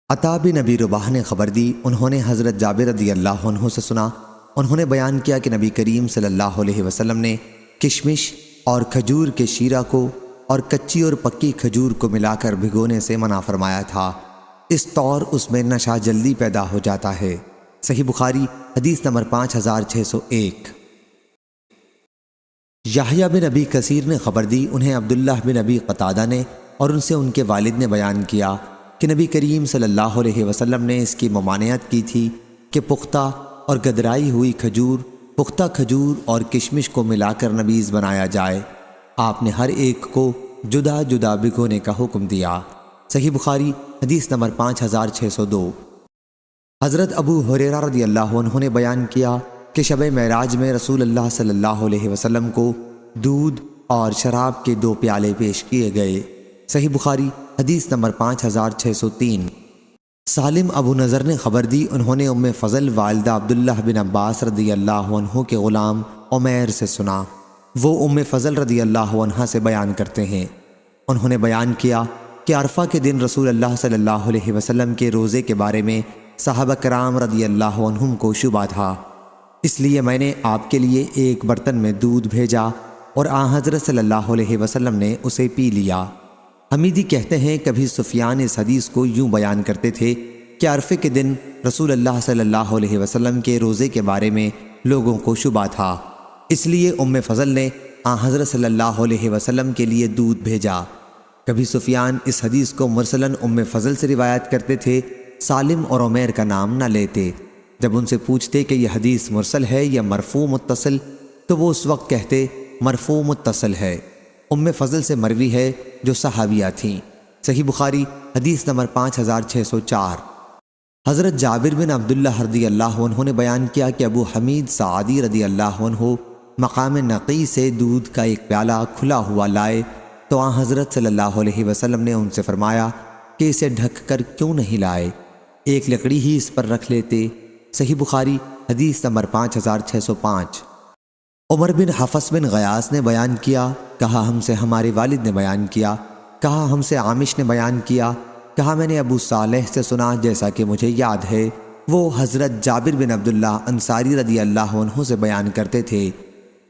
عطا بن ابی رباح نے خبر دی، انہوں نے حضرت جابر رضی اللہ عنہ سے سنا، انہوں نے بیان کیا کہ نبی کریم صلی اللہ علیہ وسلم نے کشمش اور کھجور کے شیرہ کو اور کچی اور پکی کھجور کو ملا کر بھگونے سے منع فرمایا تھا، اس طور اس میں نشہ جلدی پیدا ہو جاتا ہے۔ صحیح بخاری حدیث نمبر 5601۔ یحییٰ بن ابی کثیر نے خبر دی، انہیں عبداللہ بن ابی قتادہ نے اور ان سے ان کے والد نے بیان کیا کہ نبی کریم صلی اللہ علیہ وسلم نے اس کی ممانعت کی تھی کہ پختہ اور گدرائی ہوئی کھجور، پختہ کھجور اور کشمش کو ملا کر نبیذ بنایا جائے۔ آپ نے ہر ایک کو جدا جدا بھگونے کا حکم دیا۔ صحیح بخاری حدیث نمبر 5602۔ حضرت ابو ہریرہ رضی اللہ عنہ نے بیان کیا کہ شب معراج میں رسول اللہ صلی اللہ علیہ وسلم کو دودھ اور شراب کے 2 پیالے پیش کیے گئے۔ صحیح بخاری حدیث نمبر 5603۔ سالم ابو نضر نے خبر دی، انہوں نے ام فضل والدہ عبداللہ بن عباس رضی اللہ عنہ کے غلام عمیر سے سنا، وہ ام فضل رضی اللہ عنہ سے بیان کرتے ہیں، انہوں نے بیان کیا کہ عرفہ کے دن رسول اللہ صلی اللہ علیہ وسلم کے روزے کے بارے میں صحابہ کرام رضی اللہ عنہم کو شبہ تھا، اس لیے میں نے آپ کے لیے ایک برتن میں دودھ بھیجا اور آن حضرت صلی اللہ علیہ وسلم نے اسے پی لیا۔ حمیدی کہتے ہیں کبھی سفیان اس حدیث کو یوں بیان کرتے تھے کہ عرفے کے دن رسول اللہ صلی اللہ علیہ وسلم کے روزے کے بارے میں لوگوں کو شبہ تھا، اس لیے ام فضل نے آن حضرت صلی اللہ علیہ وسلم کے لیے دودھ بھیجا۔ کبھی سفیان اس حدیث کو مرسلاً ام فضل سے روایت کرتے تھے، سالم اور عمیر کا نام نہ لیتے۔ جب ان سے پوچھتے کہ یہ حدیث مرسل ہے یا مرفوع متصل، تو وہ اس وقت کہتے مرفوع متصل ہے، ام فضل سے مروی ہے جو صحابیہ تھیں۔ صحیح بخاری حدیث نمبر 5604۔ حضرت جابر بن عبداللہ رضی اللہ عنہ نے بیان کیا کہ ابو حمید سعدی رضی اللہ عنہ مقام نقی سے دودھ کا ایک پیالہ کھلا ہوا لائے تو آن حضرت صلی اللہ علیہ وسلم نے ان سے فرمایا کہ اسے ڈھک کر کیوں نہیں لائے، ایک لکڑی ہی اس پر رکھ لیتے۔ صحیح بخاری حدیث نمبر 5605۔ عمر بن حفص بن غیاث نے بیان کیا، کہا ہم سے ہمارے والد نے بیان کیا، کہا ہم سے عامش نے بیان کیا، کہا میں نے ابو صالح سے سنا جیسا کہ مجھے یاد ہے، وہ حضرت جابر بن عبداللہ انصاری رضی اللہ عنہ سے بیان کرتے تھے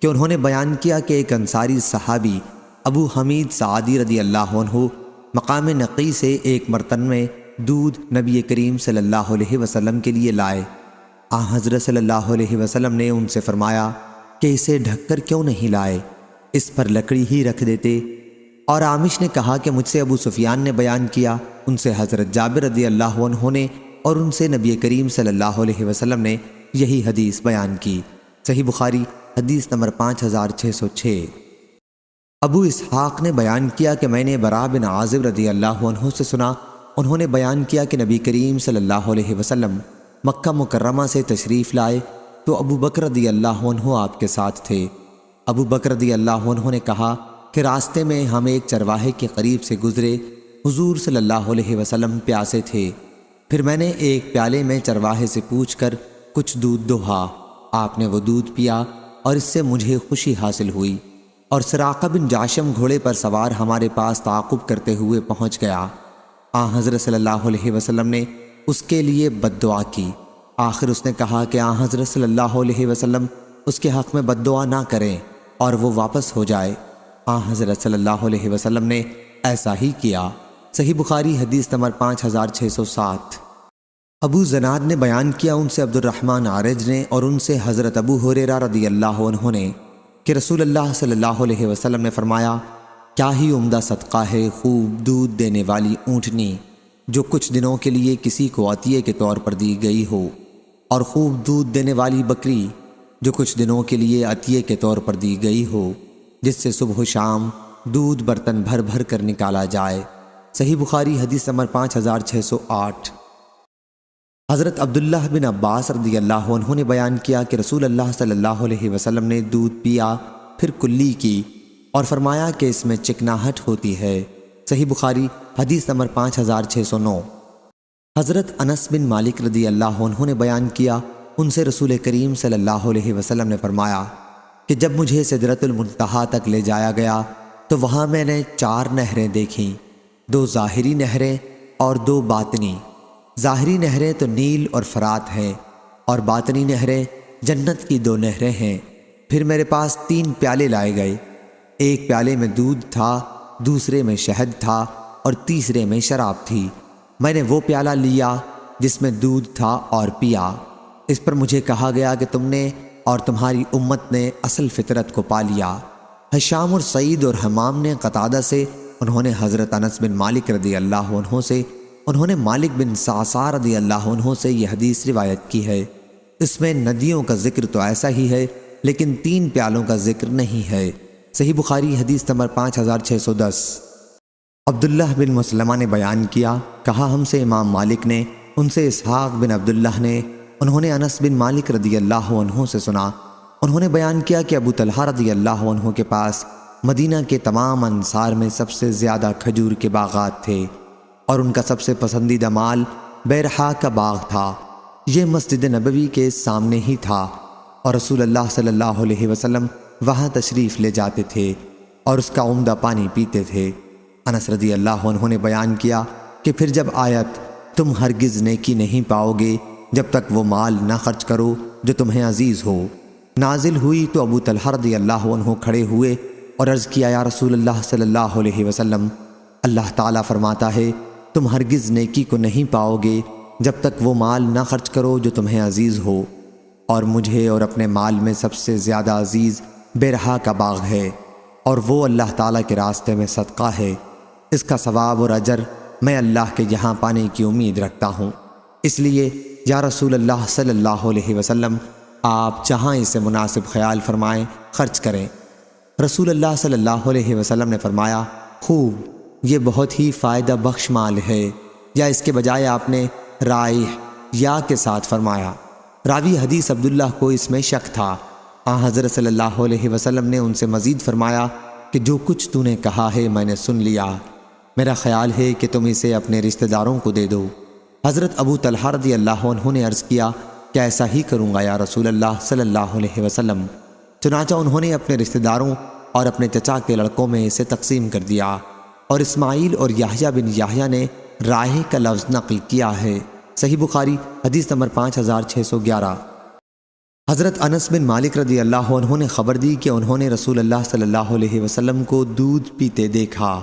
کہ انہوں نے بیان کیا کہ ایک انصاری صحابی ابو حمید سعدی رضی اللہ عنہ مقام نقی سے ایک برتن میں دودھ نبی کریم صلی اللہ علیہ وسلم کے لیے لائے۔ آن حضرت صلی اللہ علیہ وسلم نے ان سے فرمایا کہ اسے ڈھک کر کیوں نہیں لائے، اس پر لکڑی ہی رکھ دیتے۔ اور عامش نے کہا کہ مجھ سے ابو سفیان نے بیان کیا، ان سے حضرت جابر رضی اللہ عنہ نے اور ان سے نبی کریم صلی اللہ علیہ وسلم نے یہی حدیث بیان کی۔ صحیح بخاری حدیث نمبر 5606۔ ابو اسحاق نے بیان کیا کہ میں نے براء بن عازب رضی اللہ عنہ سے سنا، انہوں نے بیان کیا کہ نبی کریم صلی اللہ علیہ وسلم مکہ مکرمہ سے تشریف لائے تو ابو بکر رضی اللہ عنہ آپ کے ساتھ تھے۔ ابو بکر رضی اللہ عنہ نے کہا کہ راستے میں ہم ایک چرواہے کے قریب سے گزرے، حضور صلی اللہ علیہ وسلم پیاسے تھے، پھر میں نے ایک پیالے میں چرواہے سے پوچھ کر کچھ دودھ دوہا، آپ نے وہ دودھ پیا اور اس سے مجھے خوشی حاصل ہوئی، اور سراقہ بن جاشم گھوڑے پر سوار ہمارے پاس تعاقب کرتے ہوئے پہنچ گیا۔ آن حضرت صلی اللہ علیہ وسلم نے اس کے لیے بد دعا کی، آخر اس نے کہا کہ آن حضرت صلی اللہ علیہ وسلم اس کے حق میں بد دعا نہ کریں اور وہ واپس ہو جائے۔ آن حضرت صلی اللہ علیہ وسلم نے ایسا ہی کیا۔ صحیح بخاری حدیث نمبر 5607۔ ابو زناد نے بیان کیا، ان سے عبد الرحمن عارج نے اور ان سے حضرت ابو ہریرہ رضی اللہ عنہ نے کہ رسول اللہ صلی اللہ علیہ وسلم نے فرمایا، کیا ہی عمدہ صدقہ ہے خوب دودھ دینے والی اونٹنی جو کچھ دنوں کے لیے کسی کو عطیے کے طور پر دی گئی ہو، اور خوب دودھ دینے والی بکری جو کچھ دنوں کے لیے عطیے کے طور پر دی گئی ہو، جس سے صبح و شام دودھ برتن بھر بھر کر نکالا جائے۔ صحیح بخاری حدیث نمبر 5608۔ حضرت عبداللہ بن عباس رضی اللہ عنہ نے بیان کیا کہ رسول اللہ صلی اللہ علیہ وسلم نے دودھ پیا پھر کلی کی اور فرمایا کہ اس میں چکناہٹ ہوتی ہے۔ صحیح بخاری حدیث نمبر 5609۔ حضرت انس بن مالک رضی اللہ عنہ نے بیان کیا، ان سے رسول کریم صلی اللہ علیہ وسلم نے فرمایا کہ جب مجھے سدرۃ المنتہا تک لے جایا گیا تو وہاں میں نے 4 نہریں دیکھیں، 2 ظاہری نہریں اور 2 باطنی۔ ظاہری نہریں تو نیل اور فرات ہیں، اور باطنی نہریں جنت کی 2 نہریں ہیں۔ پھر میرے پاس 3 پیالے لائے گئے، ایک پیالے میں دودھ تھا، دوسرے میں شہد تھا اور تیسرے میں شراب تھی۔ میں نے وہ پیالہ لیا جس میں دودھ تھا اور پیا۔ اس پر مجھے کہا گیا کہ تم نے اور تمہاری امت نے اصل فطرت کو پا لیا۔ ہشام اور سعید اور حمام نے قتادہ سے، انہوں نے حضرت انس بن مالک رضی اللہ عنہ سے، انہوں نے مالک بن صعصع رضی اللہ عنہ سے یہ حدیث روایت کی ہے۔ اس میں ندیوں کا ذکر تو ایسا ہی ہے، لیکن 3 پیالوں کا ذکر نہیں ہے۔ صحیح بخاری حدیث نمبر 5610۔ عبداللہ بن مسلمہ نے بیان کیا، کہا ہم سے امام مالک نے، ان سے اسحاق بن عبداللہ نے، انہوں نے انس بن مالک رضی اللہ عنہ سے سنا، انہوں نے بیان کیا کہ ابو طلحہ رضی اللہ عنہ کے پاس مدینہ کے تمام انصار میں سب سے زیادہ کھجور کے باغات تھے، اور ان کا سب سے پسندیدہ مال بیرحا کا باغ تھا۔ یہ مسجد نبوی کے سامنے ہی تھا، اور رسول اللہ صلی اللہ علیہ وسلم وہاں تشریف لے جاتے تھے اور اس کا عمدہ پانی پیتے تھے۔ انس رضی اللہ عنہ نے بیان کیا کہ پھر جب آیت تم ہرگز نیکی نہیں پاؤ گے جب تک وہ مال نہ خرچ کرو جو تمہیں عزیز ہو، نازل ہوئی تو ابو طلحہ رضی اللہ عنہ کھڑے ہوئے اور عرض کیا، یا رسول اللہ صلی اللہ علیہ وسلم، اللہ تعالیٰ فرماتا ہے تم ہرگز نیکی کو نہیں پاؤ گے جب تک وہ مال نہ خرچ کرو جو تمہیں عزیز ہو، اور مجھے اور اپنے مال میں سب سے زیادہ عزیز بیرحا کا باغ ہے، اور وہ اللہ تعالیٰ کے راستے میں صدقہ ہے، اس کا ثواب اور اجر میں اللہ کے یہاں پانے کی امید رکھتا ہوں، اس لیے یا رسول اللہ صلی اللہ علیہ وسلم آپ جہاں اسے مناسب خیال فرمائیں خرچ کریں۔ رسول اللہ صلی اللہ علیہ وسلم نے فرمایا، خوب، یہ بہت ہی فائدہ بخش مال ہے، یا اس کے بجائے آپ نے رائح یا کے ساتھ فرمایا۔ راوی حدیث عبداللہ کو اس میں شک تھا۔ حضرت صلی اللہ علیہ وسلم نے ان سے مزید فرمایا کہ جو کچھ تو نے کہا ہے میں نے سن لیا، میرا خیال ہے کہ تم اسے اپنے رشتہ داروں کو دے دو۔ حضرت ابو طلحہ رضی اللہ عنہ نے عرض کیا کہ ایسا ہی کروں گا یا رسول اللہ صلی اللہ علیہ وسلم۔ چنانچہ انہوں نے اپنے رشتہ داروں اور اپنے چچا کے لڑکوں میں اسے تقسیم کر دیا، اور اسماعیل اور یحییٰ بن یحییٰ نے رائح کا لفظ نقل کیا ہے۔ صحیح بخاری حدیث نمبر 5611۔ حضرت انس بن مالک رضی اللہ عنہ نے خبر دی کہ انہوں نے رسول اللہ صلی اللہ علیہ وسلم کو دودھ پیتے دیکھا،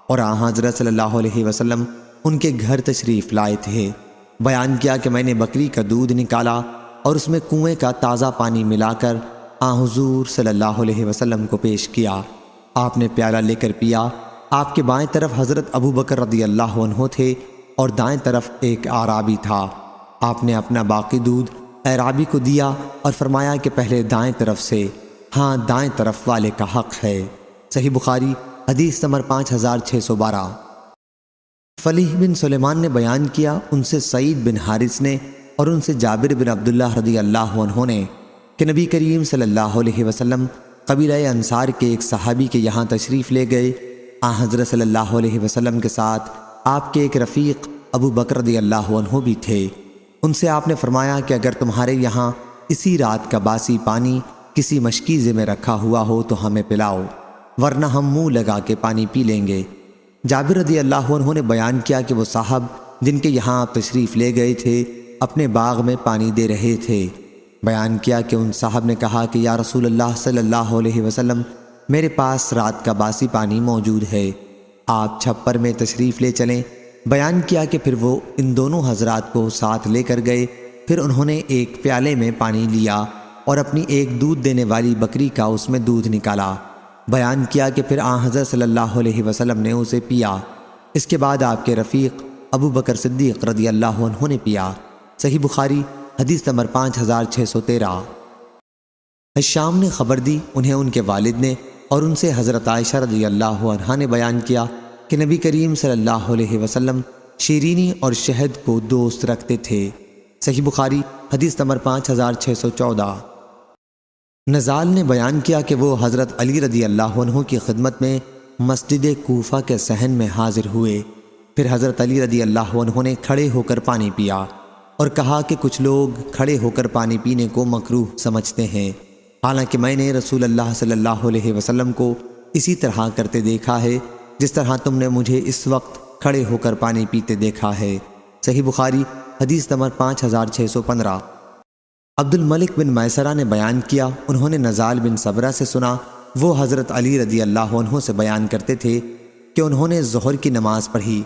اور حضرت صلی اللہ علیہ وسلم ان کے گھر تشریف لائے تھے۔ بیان کیا کہ میں نے بکری کا دودھ نکالا اور اس میں کنویں کا تازہ پانی ملا کر حضور صلی اللہ علیہ وسلم کو پیش کیا۔ آپ نے پیالہ لے کر پیا۔ آپ کے بائیں طرف حضرت ابو بکر رضی اللہ عنہ تھے اور دائیں طرف ایک اعرابی تھا۔ آپ نے اپنا باقی دودھ اعرابی کو دیا اور فرمایا کہ پہلے دائیں طرف سے، ہاں دائیں طرف والے کا حق ہے۔ صحیح بخاری حدیث نمبر 5612۔ فلیح بن سلیمان نے بیان کیا، ان سے سعید بن حارث نے اور ان سے جابر بن عبداللہ رضی اللہ عنہ نے کہ نبی کریم صلی اللہ علیہ وسلم قبیلہ انصار کے ایک صحابی کے یہاں تشریف لے گئے۔ حضرت صلی اللہ علیہ وسلم کے ساتھ آپ کے ایک رفیق ابو بکر رضی اللہ عنہ بھی تھے۔ ان سے آپ نے فرمایا کہ اگر تمہارے یہاں اسی رات کا باسی پانی کسی مشکیزے میں رکھا ہوا ہو تو ہمیں پلاؤ، ورنہ ہم منہ لگا کے پانی پی لیں گے۔ جابر رضی اللہ عنہ نے بیان کیا کہ وہ صاحب جن کے یہاں آپ تشریف لے گئے تھے اپنے باغ میں پانی دے رہے تھے۔ بیان کیا کہ ان صاحب نے کہا کہ یا رسول اللہ صلی اللہ علیہ وسلم، میرے پاس رات کا باسی پانی موجود ہے، آپ چھپر میں تشریف لے چلیں۔ بیان کیا کہ پھر وہ ان دونوں حضرات کو ساتھ لے کر گئے۔ پھر انہوں نے ایک پیالے میں پانی لیا اور اپنی ایک دودھ دینے والی بکری کا اس میں دودھ نکالا۔ بیان کیا کہ پھر حضرت صلی اللہ علیہ وسلم نے اسے پیا۔ اس کے بعد آپ کے رفیق ابو بکر صدیق رضی اللہ عنہ نے پیا۔ صحیح بخاری حدیث نمبر 5613۔ ہشام نے خبر دی، انہیں ان کے والد نے اور ان سے حضرت عائشہ رضی اللہ عنہا نے بیان کیا کہ نبی کریم صلی اللہ علیہ وسلم شیرینی اور شہد کو دوست رکھتے تھے۔ صحیح بخاری حدیث نمبر 5614۔ نزال نے بیان کیا کہ وہ حضرت علی رضی اللہ عنہ کی خدمت میں مسجد کوفہ کے صحن میں حاضر ہوئے۔ پھر حضرت علی رضی اللہ عنہ نے کھڑے ہو کر پانی پیا اور کہا کہ کچھ لوگ کھڑے ہو کر پانی پینے کو مکروہ سمجھتے ہیں، حالانکہ میں نے رسول اللہ صلی اللہ علیہ وسلم کو اسی طرح کرتے دیکھا ہے جس طرح تم نے مجھے اس وقت کھڑے ہو کر پانی پیتے دیکھا ہے۔ صحیح بخاری حدیث نمبر 5615۔ عبد الملک بن میسرہ نے بیان کیا، انہوں نے نزال بن صبرہ سے سنا، وہ حضرت علی رضی اللہ عنہ سے بیان کرتے تھے کہ انہوں نے ظہر کی نماز پڑھی،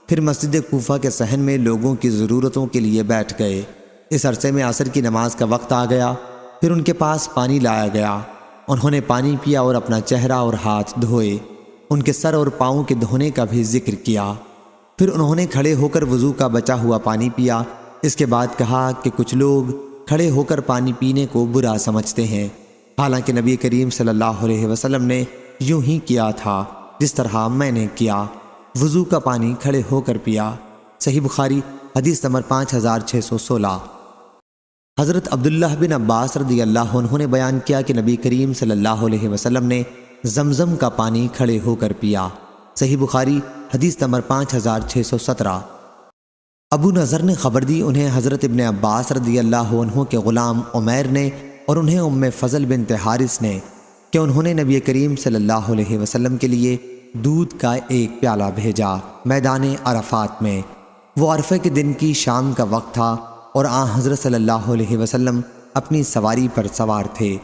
پھر مسجد کوفہ کے صحن میں لوگوں کی ضرورتوں کے لیے بیٹھ گئے۔ اس عرصے میں عصر کی نماز کا وقت آ گیا، پھر ان کے پاس پانی لایا گیا، انہوں نے پانی پیا اور اپنا چہرہ اور ہاتھ دھوئے، ان کے سر اور پاؤں کے دھونے کا بھی ذکر کیا، پھر انہوں نے کھڑے ہو کر وضو کا بچا ہوا پانی پیا۔ اس کے بعد کہا کہ کچھ لوگ کھڑے ہو کر پانی پینے کو برا سمجھتے ہیں، حالانکہ نبی کریم صلی اللہ علیہ وسلم نے یوں ہی کیا تھا جس طرح میں نے کیا، وضو کا پانی کھڑے ہو کر پیا۔ صحیح بخاری حدیث نمبر 5616۔ حضرت عبداللہ بن عباس رضی اللہ عنہ نے بیان کیا کہ نبی کریم صلی اللہ علیہ وسلم نے زمزم کا پانی کھڑے ہو کر پیا۔ صحیح بخاری حدیث نمبر 5617۔ ابو نضر نے خبر دی، انہیں حضرت ابن عباس رضی اللہ عنہ کے غلام عمیر نے اور انہیں ام فضل بنت حارث نے کہ انہوں نے نبی کریم صلی اللہ علیہ وسلم کے لیے دودھ کا ایک پیالہ بھیجا میدان عرفات میں۔ وہ عرفہ کے دن کی شام کا وقت تھا اور حضرت صلی اللہ علیہ وسلم اپنی سواری پر سوار تھے۔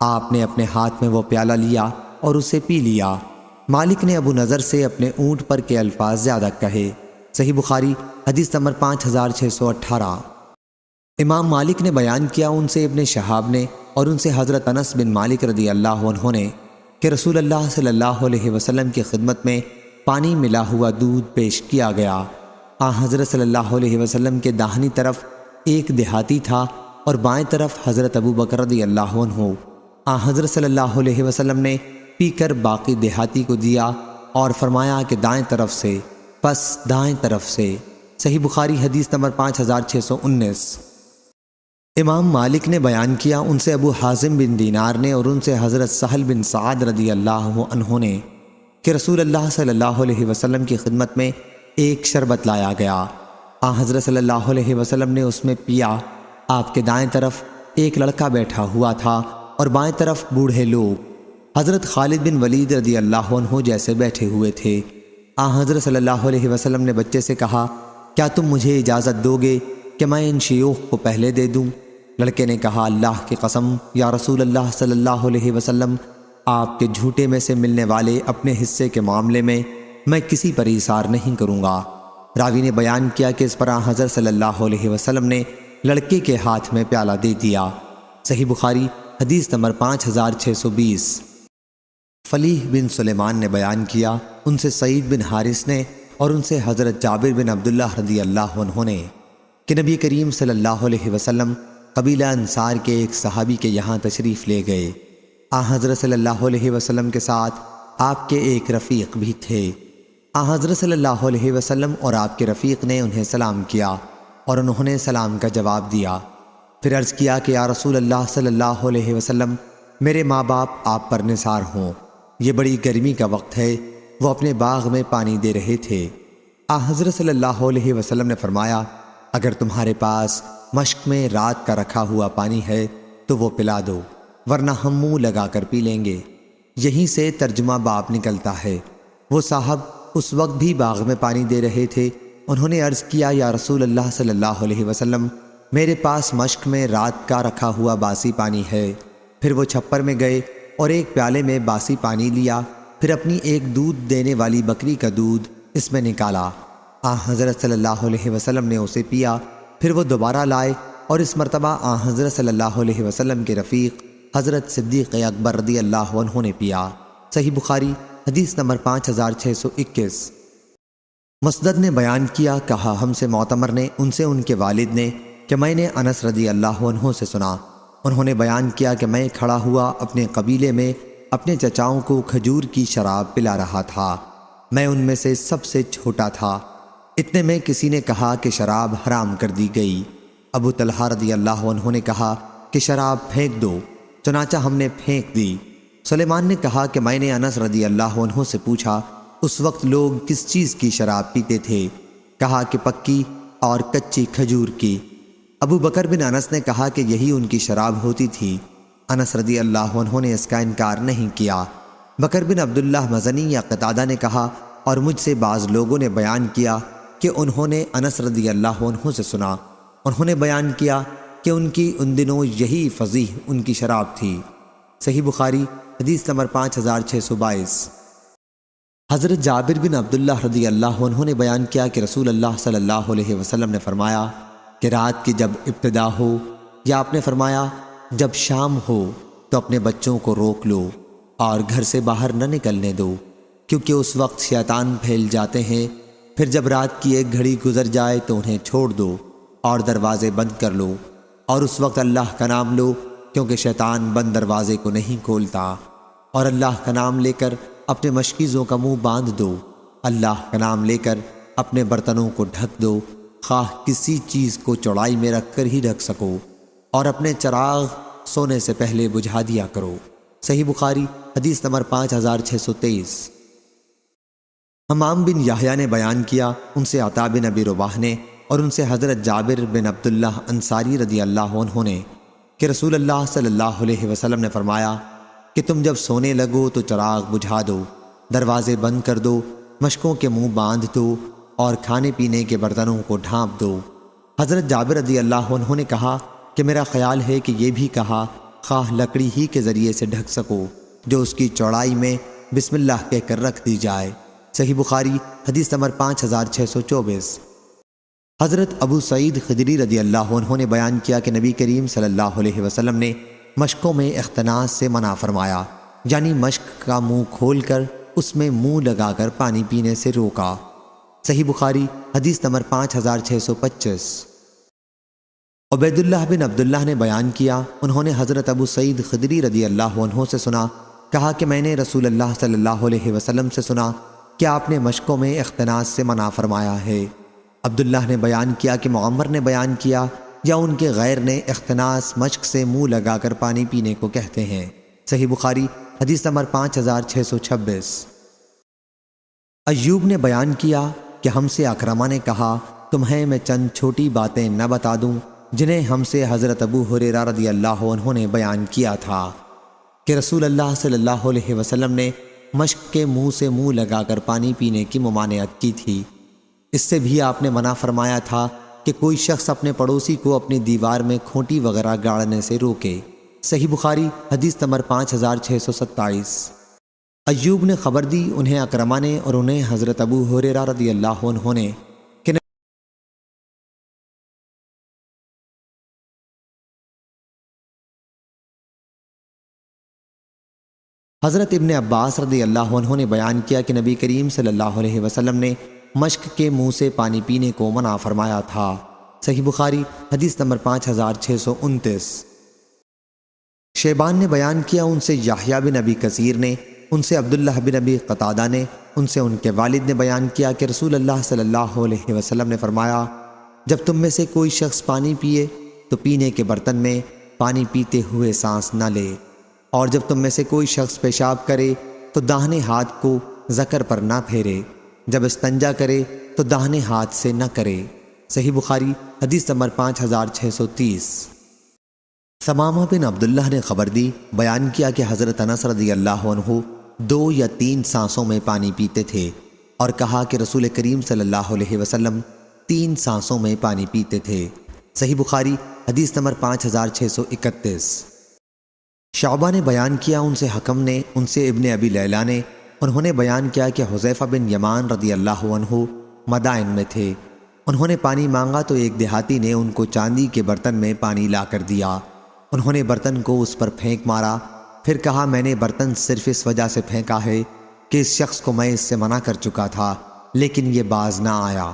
آپ نے اپنے ہاتھ میں وہ پیالہ لیا اور اسے پی لیا۔ مالک نے ابو نضر سے اپنے اونٹ پر کے الفاظ زیادہ کہے۔ صحیح بخاری حدیث نمبر 5618۔ امام مالک نے بیان کیا، ان سے ابن شہاب نے اور ان سے حضرت انس بن مالک رضی اللہ عنہ نے کہ رسول اللہ صلی اللہ علیہ وسلم کی خدمت میں پانی ملا ہوا دودھ پیش کیا گیا۔ حضرت صلی اللہ علیہ وسلم کے داہنی طرف ایک دیہاتی تھا اور بائیں طرف حضرت ابو بکر رضی اللہ عنہ۔ حضرت صلی اللہ علیہ وسلم نے پی کر باقی دیہاتی کو دیا اور فرمایا کہ دائیں طرف سے، پس دائیں طرف سے۔ صحیح بخاری حدیث نمبر 5619۔ امام مالک نے بیان کیا، ان سے ابو حازم بن دینار نے اور ان سے حضرت سہل بن سعد رضی اللہ عنہ نے کہ رسول اللہ صلی اللہ علیہ وسلم کی خدمت میں ایک شربت لایا گیا۔ حضرت صلی اللہ علیہ وسلم نے اس میں پیا۔ آپ کے دائیں طرف ایک لڑکا بیٹھا ہوا تھا اور بائیں طرف بوڑھے لوگ حضرت خالد بن ولید رضی اللہ عنہ جیسے بیٹھے ہوئے تھے۔ حضرت صلی اللہ علیہ وسلم نے بچے سے کہا، کیا تم مجھے اجازت دو گے کہ میں ان شیوخ کو پہلے دے دوں؟ لڑکے نے کہا، اللہ کی قسم یا رسول اللہ صلی اللہ علیہ وسلم، آپ کے جھوٹے میں سے ملنے والے اپنے حصے کے معاملے میں کسی پر ایثار نہیں کروں گا۔ راوی نے بیان کیا کہ اس پر حضرت صلی اللہ علیہ وسلم نے لڑکے کے ہاتھ میں پیالہ دے دیا۔ صحیح بخاری حدیث نمبر 5620۔ فلیح بن سلیمان نے بیان کیا، ان سے سعید بن حارث نے اور ان سے حضرت جابر بن عبداللہ رضی اللہ عنہ نے کہ نبی کریم صلی اللہ علیہ وسلم قبیلہ انصار کے ایک صحابی کے یہاں تشریف لے گئے۔ حضرت صلی اللہ علیہ وسلم کے ساتھ آپ کے ایک رفیق بھی تھے۔ حضرت صلی اللہ علیہ وسلم اور آپ کے رفیق نے انہیں سلام کیا اور انہوں نے سلام کا جواب دیا۔ پھر عرض کیا کہ یا رسول اللہ صلی اللہ علیہ وسلم، میرے ماں باپ آپ پر نثار ہوں، یہ بڑی گرمی کا وقت ہے۔ وہ اپنے باغ میں پانی دے رہے تھے۔ حضرت صلی اللہ علیہ وسلم نے فرمایا، اگر تمہارے پاس مشک میں رات کا رکھا ہوا پانی ہے تو وہ پلا دو، ورنہ ہم منہ لگا کر پی لیں گے۔ یہیں سے ترجمہ باب نکلتا ہے۔ وہ صاحب اس وقت بھی باغ میں پانی دے رہے تھے۔ انہوں نے عرض کیا، یا رسول اللہ صلی اللہ علیہ وسلم، میرے پاس مشک میں رات کا رکھا ہوا باسی پانی ہے۔ پھر وہ چھپر میں گئے اور ایک پیالے میں باسی پانی لیا، پھر اپنی ایک دودھ دینے والی بکری کا دودھ اس میں نکالا۔ حضرت صلی اللہ علیہ وسلم نے اسے پیا۔ پھر وہ دوبارہ لائے اور اس مرتبہ حضرت صلی اللہ علیہ وسلم کے رفیق حضرت صدیق اکبر رضی اللہ عنہ نے پیا۔ صحیح بخاری حدیث نمبر 5621۔ مسدد نے بیان کیا، کہا ہم سے معتمر نے ان سے ان کے والد نے کہ میں نے انس رضی اللہ عنہ سے سنا، انہوں نے بیان کیا کہ میں کھڑا ہوا اپنے قبیلے میں اپنے چچاؤں کو کھجور کی شراب پلا رہا تھا۔ میں ان میں سے سب سے چھوٹا تھا۔ اتنے میں کسی نے کہا کہ شراب حرام کر دی گئی۔ ابو طلحہ رضی اللہ عنہ نے کہا کہ شراب پھینک دو، چنانچہ ہم نے پھینک دی۔ سلیمان نے کہا کہ میں نے انس رضی اللہ عنہ سے پوچھا، اس وقت لوگ کس چیز کی شراب پیتے تھے؟ کہا کہ پکی اور کچی کھجور کی۔ ابو بکر بن انس نے کہا کہ یہی ان کی شراب ہوتی تھی۔ انس رضی اللہ عنہ نے اس کا انکار نہیں کیا۔ بکر بن عبداللہ مزنی یا قتادہ نے کہا، اور مجھ سے بعض لوگوں نے بیان کیا کہ انہوں نے انس رضی اللہ عنہ سے سنا، انہوں نے بیان کیا کہ ان کی ان دنوں یہی فضیح ان کی شراب تھی۔ صحیح بخاری حدیث نمبر 5622۔ حضرت جابر بن عبداللہ رضی اللہ عنہ نے بیان کیا کہ رسول اللہ صلی اللہ علیہ وسلم نے فرمایا کہ رات کی جب ابتدا ہو، یا آپ نے فرمایا جب شام ہو تو اپنے بچوں کو روک لو اور گھر سے باہر نہ نکلنے دو، کیونکہ اس وقت شیطان پھیل جاتے ہیں۔ پھر جب رات کی ایک گھڑی گزر جائے تو انہیں چھوڑ دو اور دروازے بند کر لو، اور اس وقت اللہ کا نام لو، کیونکہ شیطان بند دروازے کو نہیں کھولتا، اور اللہ کا نام لے کر اپنے مشکیزوں کا منہ باندھ دو، اللہ کا نام لے کر اپنے برتنوں کو ڈھک دو، خواہ کسی چیز کو چوڑائی میں رکھ کر ہی رکھ سکو، اور اپنے چراغ سونے سے پہلے بجھا دیا کرو۔ صحیح بخاری حدیث نمبر 5623۔ حمام بن یحییٰ نے بیان کیا، ان سے عطا بن ابی رباح نے، اور ان سے حضرت جابر بن عبداللہ انصاری رضی اللہ عنہ نے، کہ رسول اللہ صلی اللہ علیہ وسلم نے فرمایا کہ تم جب سونے لگو تو چراغ بجھا دو، دروازے بند کر دو، مشکوں کے منہ باندھ دو، اور کھانے پینے کے برتنوں کو ڈھانپ دو۔ حضرت جابر رضی اللہ عنہ نے کہا کہ میرا خیال ہے کہ یہ بھی کہا خواہ لکڑی ہی کے ذریعے سے ڈھک سکو، جو اس کی چوڑائی میں بسم اللہ کہہ کر رکھ دی جائے۔ صحیح بخاری حدیث نمبر 5624۔ حضرت ابو سعید خدری رضی اللہ عنہ نے بیان کیا کہ نبی کریم صلی اللہ علیہ وسلم نے مشکوں میں اختناس سے منع فرمایا، یعنی مشک کا منہ کھول کر اس میں منہ لگا کر پانی پینے سے روکا۔ صحیح بخاری حدیث نمبر 5625۔ عبید اللہ بن عبداللہ نے بیان کیا، انہوں نے حضرت ابو سعید خدری رضی اللہ عنہ سے سنا، کہا کہ میں نے رسول اللہ صلی اللہ علیہ وسلم سے سنا کہ آپ نے مشکوں میں اختناس سے منع فرمایا ہے۔ عبداللہ نے بیان کیا کہ معمر نے بیان کیا یا ان کے غیر نے اختناس مشک سے منہ لگا کر پانی پینے کو کہتے ہیں۔ صحیح بخاری حدیث نمبر 5626۔ ایوب نے بیان کیا کہ ہم سے اکرمہ نے کہا، تمہیں میں چند چھوٹی باتیں نہ بتا دوں جنہیں ہم سے حضرت ابو ہریرہ رضی اللہ عنہ نے بیان کیا تھا کہ رسول اللہ صلی اللہ علیہ وسلم نے مشک کے منہ سے منہ لگا کر پانی پینے کی ممانعت کی تھی۔ اس سے بھی آپ نے منع فرمایا تھا کہ کوئی شخص اپنے پڑوسی کو اپنی دیوار میں کھوٹی وغیرہ گاڑنے سے روکے۔ صحیح بخاری حدیث نمبر 5627۔ ایوب نے خبر دی انہیں اکرمہ نے اور انہیں حضرت ابو ہریرہ رضی اللہ عنہ نے کہ حضرت ابن عباس رضی اللہ عنہ نے بیان کیا کہ نبی کریم صلی اللہ علیہ وسلم نے مشک کے منہ سے پانی پینے کو منع فرمایا تھا۔ صحیح بخاری حدیث نمبر 5629۔ شیبان نے بیان کیا، ان سے یحییٰ بن ابی کثیر نے، ان سے عبداللہ بن ابی قتادہ نے، ان سے ان کے والد نے بیان کیا کہ رسول اللہ صلی اللہ علیہ وسلم نے فرمایا، جب تم میں سے کوئی شخص پانی پیے تو پینے کے برتن میں پانی پیتے ہوئے سانس نہ لے، اور جب تم میں سے کوئی شخص پیشاب کرے تو داہنے ہاتھ کو ذکر پر نہ پھیرے، جب استنجا کرے تو داہنے ہاتھ سے نہ کرے۔ صحیح بخاری حدیث نمبر 5630۔ ثمامہ بن عبداللہ نے خبر دی، بیان کیا کہ حضرت انس رضی اللہ عنہ 2 یا 3 سانسوں میں پانی پیتے تھے، اور کہا کہ رسول کریم صلی اللہ علیہ وسلم 3 سانسوں میں پانی پیتے تھے۔ صحیح بخاری حدیث نمبر 5631۔ شعبہ نے بیان کیا، ان سے حکم نے، ان سے ابن ابی لیلہ نے، انہوں نے بیان کیا کہ حذیفہ بن یمان رضی اللہ عنہ مدائن میں تھے، انہوں نے پانی مانگا تو ایک دیہاتی نے ان کو چاندی کے برتن میں پانی لا کر دیا، انہوں نے برتن کو اس پر پھینک مارا، پھر کہا میں نے برتن صرف اس وجہ سے پھینکا ہے کہ اس شخص کو میں اس سے منع کر چکا تھا لیکن یہ باز نہ آیا،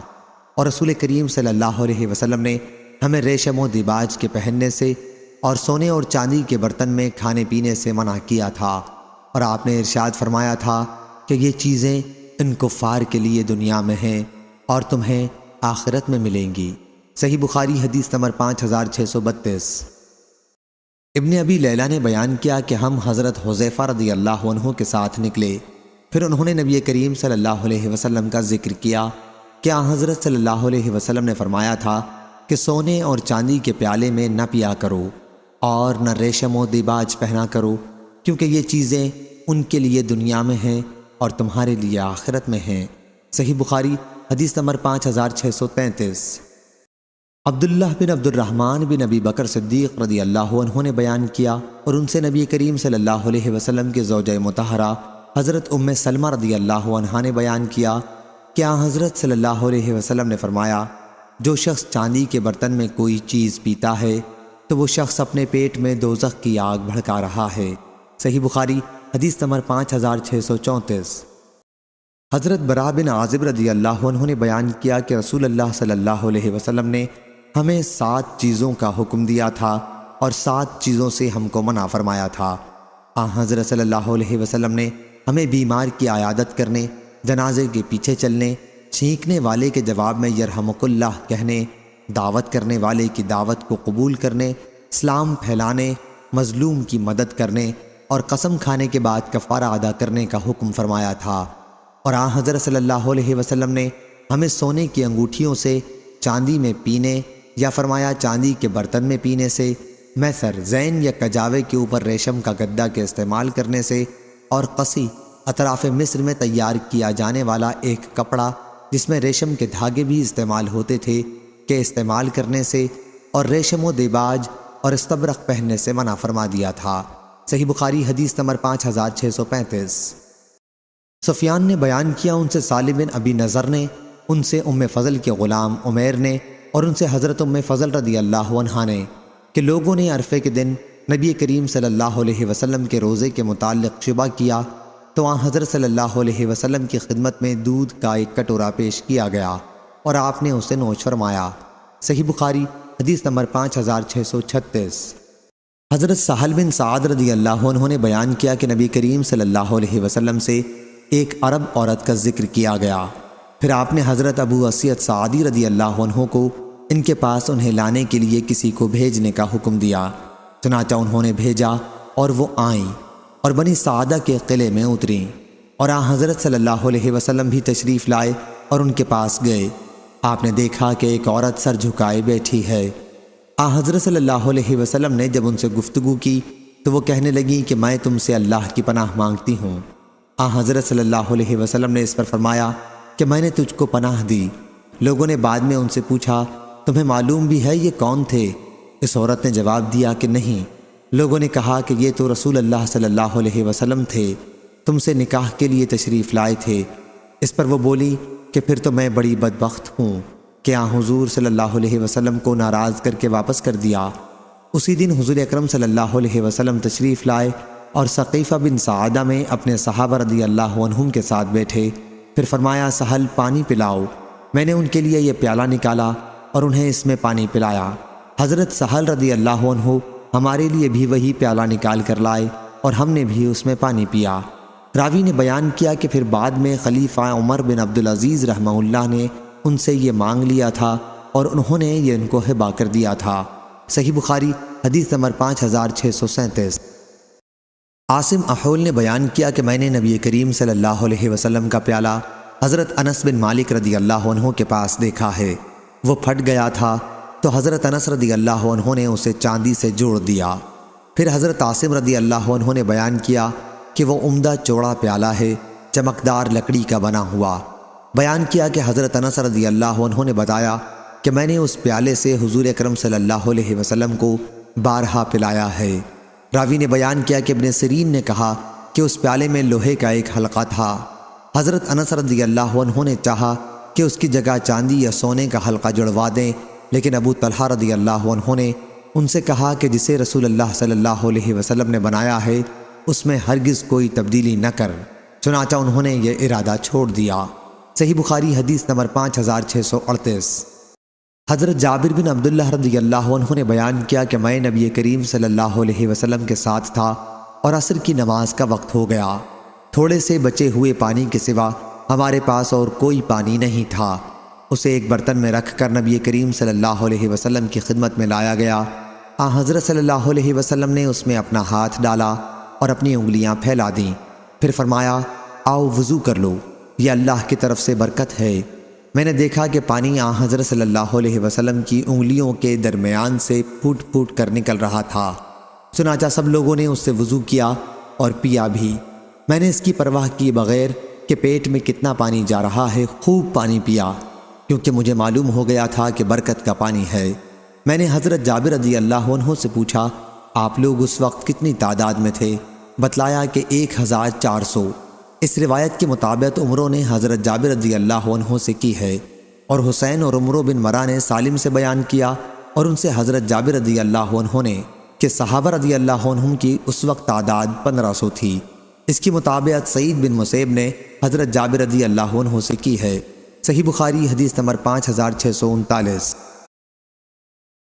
اور رسول کریم صلی اللہ علیہ وسلم نے ہمیں ریشم و دیباج کے پہننے سے اور سونے اور چاندی کے برتن میں کھانے پینے سے منع کیا تھا، اور آپ نے ارشاد فرمایا تھا کہ یہ چیزیں ان کفار کے لیے دنیا میں ہیں اور تمہیں آخرت میں ملیں گی۔ صحیح بخاری حدیث نمبر 5632۔ ابن ابی لیلہ نے بیان کیا کہ ہم حضرت حذیفہ رضی اللہ عنہ کے ساتھ نکلے، پھر انہوں نے نبی کریم صلی اللہ علیہ وسلم کا ذکر کیا کہ حضرت صلی اللہ علیہ وسلم نے فرمایا تھا کہ سونے اور چاندی کے پیالے میں نہ پیا کرو اور نہ ریشم و دیباج پہنا کرو، کیونکہ یہ چیزیں ان کے لیے دنیا میں ہیں اور تمہارے لیے آخرت میں ہیں۔ صحیح بخاری حدیث نمبر 5633۔ عبداللہ بن عبد الرحمن بن ابی بکر صدیق رضی اللہ عنہ نے بیان کیا اور ان سے نبی کریم صلی اللہ علیہ وسلم کے زوجہ مطہرہ حضرت ام سلمہ رضی اللہ عنہا نے بیان کیا کہ حضرت صلی اللہ علیہ وسلم نے فرمایا، جو شخص چاندی کے برتن میں کوئی چیز پیتا ہے تو وہ شخص اپنے پیٹ میں دوزخ کی آگ بھڑکا رہا ہے۔ صحیح بخاری حدیث نمبر 5634۔ حضرت براء بن عازب رضی اللہ عنہ نے بیان کیا کہ رسول اللہ صلی اللہ علیہ وسلم نے ہمیں 7 چیزوں کا حکم دیا تھا اور 7 چیزوں سے ہم کو منع فرمایا تھا۔ حضرت صلی اللہ علیہ وسلم نے ہمیں بیمار کی عیادت کرنے، جنازے کے پیچھے چلنے، چھینکنے والے کے جواب میں یرحمک اللہ کہنے، دعوت کرنے والے کی دعوت کو قبول کرنے، اسلام پھیلانے، مظلوم کی مدد کرنے اور قسم کھانے کے بعد کفارہ ادا کرنے کا حکم فرمایا تھا۔ اور حضرت صلی اللہ علیہ وسلم نے ہمیں سونے کی انگوٹھیوں سے چاندی میں پینے یا فرمایا چاندی کے برتن میں پینے سے، میسر، زین یا کجاوے کے اوپر ریشم کا گدا کے استعمال کرنے سے، اور قصی، اطراف مصر میں تیار کیا جانے والا ایک کپڑا جس میں ریشم کے دھاگے بھی استعمال ہوتے تھے کے استعمال کرنے سے، اور ریشم و دیباج اور استبرق پہننے سے منع فرما دیا تھا۔ صحیح بخاری حدیث نمبر 5635۔ سفیان نے بیان کیا، ان سے سالم بن ابی نضر نے، ان سے ام فضل کے غلام عمیر نے، اور ان سے حضرت ام فضل رضی اللہ عنہا نے کہ لوگوں نے عرفے کے دن نبی کریم صلی اللہ علیہ وسلم کے روزے کے متعلق شبہ کیا تو حضرت صلی اللہ علیہ وسلم کی خدمت میں دودھ کا ایک کٹورا پیش کیا گیا اور آپ نے اسے نوش فرمایا۔ صحیح بخاری حدیث نمبر 5636۔ حضرت سہل بن سعد رضی اللہ عنہ نے بیان کیا کہ نبی کریم صلی اللہ علیہ وسلم سے ایک عرب عورت کا ذکر کیا گیا، پھر آپ نے حضرت ابو اسید سعدی رضی اللہ عنہ کو ان کے پاس انہیں لانے کے لیے کسی کو بھیجنے کا حکم دیا، چنانچہ انہوں نے بھیجا اور وہ آئیں اور بنی سعدہ کے قلعے میں اتریں، اور حضرت صلی اللہ علیہ وسلم بھی تشریف لائے اور ان کے پاس گئے۔ آپ نے دیکھا کہ ایک عورت سر جھکائے بیٹھی ہے۔ حضرت صلی اللہ علیہ وسلم نے جب ان سے گفتگو کی تو وہ کہنے لگیں کہ میں تم سے اللہ کی پناہ مانگتی ہوں۔ حضرت صلی اللہ علیہ وسلم نے اس پر فرمایا کہ میں نے تجھ کو پناہ دی۔ لوگوں نے بعد میں ان سے پوچھا، تمہیں معلوم بھی ہے یہ کون تھے؟ اس عورت نے جواب دیا کہ نہیں۔ لوگوں نے کہا کہ یہ تو رسول اللہ صلی اللہ علیہ وسلم تھے، تم سے نکاح کے لیے تشریف لائے تھے۔ اس پر وہ بولی کہ پھر تو میں بڑی بدبخت ہوں کہ حضور صلی اللہ علیہ وسلم کو ناراض کر کے واپس کر دیا۔ اسی دن حضور اکرم صلی اللہ علیہ وسلم تشریف لائے اور ثقیفہ بن سعادہ میں اپنے صحابہ رضی اللہ عنہم کے ساتھ بیٹھے، پھر فرمایا سہل پانی پلاؤ۔ میں نے ان کے لیے یہ پیالہ نکالا اور انہیں اس میں پانی پلایا۔ حضرت سہل رضی اللہ عنہ ہمارے لیے بھی وہی پیالہ نکال کر لائے اور ہم نے بھی اس میں پانی پیا۔ راوی نے بیان کیا کہ پھر بعد میں خلیفہ عمر بن عبدالعزیز رحمہ اللہ نے ان سے یہ مانگ لیا تھا اور انہوں نے یہ ان کو ہبہ کر دیا تھا۔ صحیح بخاری حدیث نمبر 5637۔ عاصم احول نے بیان کیا کہ میں نے نبی کریم صلی اللہ علیہ وسلم کا پیالہ حضرت انس بن مالک رضی اللہ عنہ کے پاس دیکھا ہے، وہ پھٹ گیا تھا تو حضرت انس رضی اللہ عنہ نے اسے چاندی سے جوڑ دیا۔ پھر حضرت عاصم رضی اللہ عنہ نے بیان کیا کہ وہ عمدہ چوڑا پیالہ ہے، چمکدار لکڑی کا بنا ہوا۔ بیان کیا کہ حضرت انس رضی اللہ عنہ نے بتایا کہ میں نے اس پیالے سے حضور اکرم صلی اللہ علیہ وسلم کو بارہا پلایا ہے۔ راوی نے بیان کیا کہ ابن سیرین نے کہا کہ اس پیالے میں لوہے کا ایک حلقہ تھا۔ حضرت انس رضی اللہ عنہ نے چاہا کہ اس کی جگہ چاندی یا سونے کا حلقہ جڑوا دیں، لیکن ابو طلحہ رضی اللہ عنہ نے ان سے کہا کہ جسے رسول اللہ صلی اللہ علیہ وسلم نے بنایا ہے اس میں ہرگز کوئی تبدیلی نہ کر، چنانچہ انہوں نے یہ ارادہ چھوڑ دیا۔ صحیح بخاری حدیث نمبر 5638۔ حضرت جابر بن عبداللہ رضی اللہ عنہ نے بیان کیا کہ میں نبی کریم صلی اللہ علیہ وسلم کے ساتھ تھا اور عصر کی نماز کا وقت ہو گیا، تھوڑے سے بچے ہوئے پانی کے سوا ہمارے پاس اور کوئی پانی نہیں تھا۔ اسے ایک برتن میں رکھ کر نبی کریم صلی اللہ علیہ وسلم کی خدمت میں لایا گیا۔ حضرت صلی اللہ علیہ وسلم نے اس میں اپنا ہاتھ ڈالا اور اپنی انگلیاں پھیلا دیں، پھر فرمایا آؤ وضو کر لو، یہ اللہ کی طرف سے برکت ہے۔ میں نے دیکھا کہ پانی حضرت صلی اللہ علیہ وسلم کی انگلیوں کے درمیان سے پھوٹ پھوٹ کر نکل رہا تھا، چنانچہ سب لوگوں نے اس سے وضو کیا اور پیا بھی۔ میں نے اس کی پرواہ کیے بغیر کہ پیٹ میں کتنا پانی جا رہا ہے خوب پانی پیا، کیونکہ مجھے معلوم ہو گیا تھا کہ برکت کا پانی ہے۔ میں نے حضرت جابر رضی اللہ عنہ سے پوچھا آپ لوگ اس وقت کتنی تعداد میں تھے؟ بتلایا کہ 1400۔ اس روایت کے مطابق عمرو نے حضرت جابر رضی اللہ عنہ سے کی ہے، اور حسین اور عمرو بن مرا نے سالم سے بیان کیا اور ان سے حضرت جابر رضی اللہ عنہ نے کہ صحابہ رضی اللہ عنہم کی اس وقت تعداد 1500 تھی۔ اس کی مطابق سعید بن مسیب نے حضرت جابر رضی اللہ عنہ سے کی ہے۔ صحیح بخاری حدیث نمبر 5639۔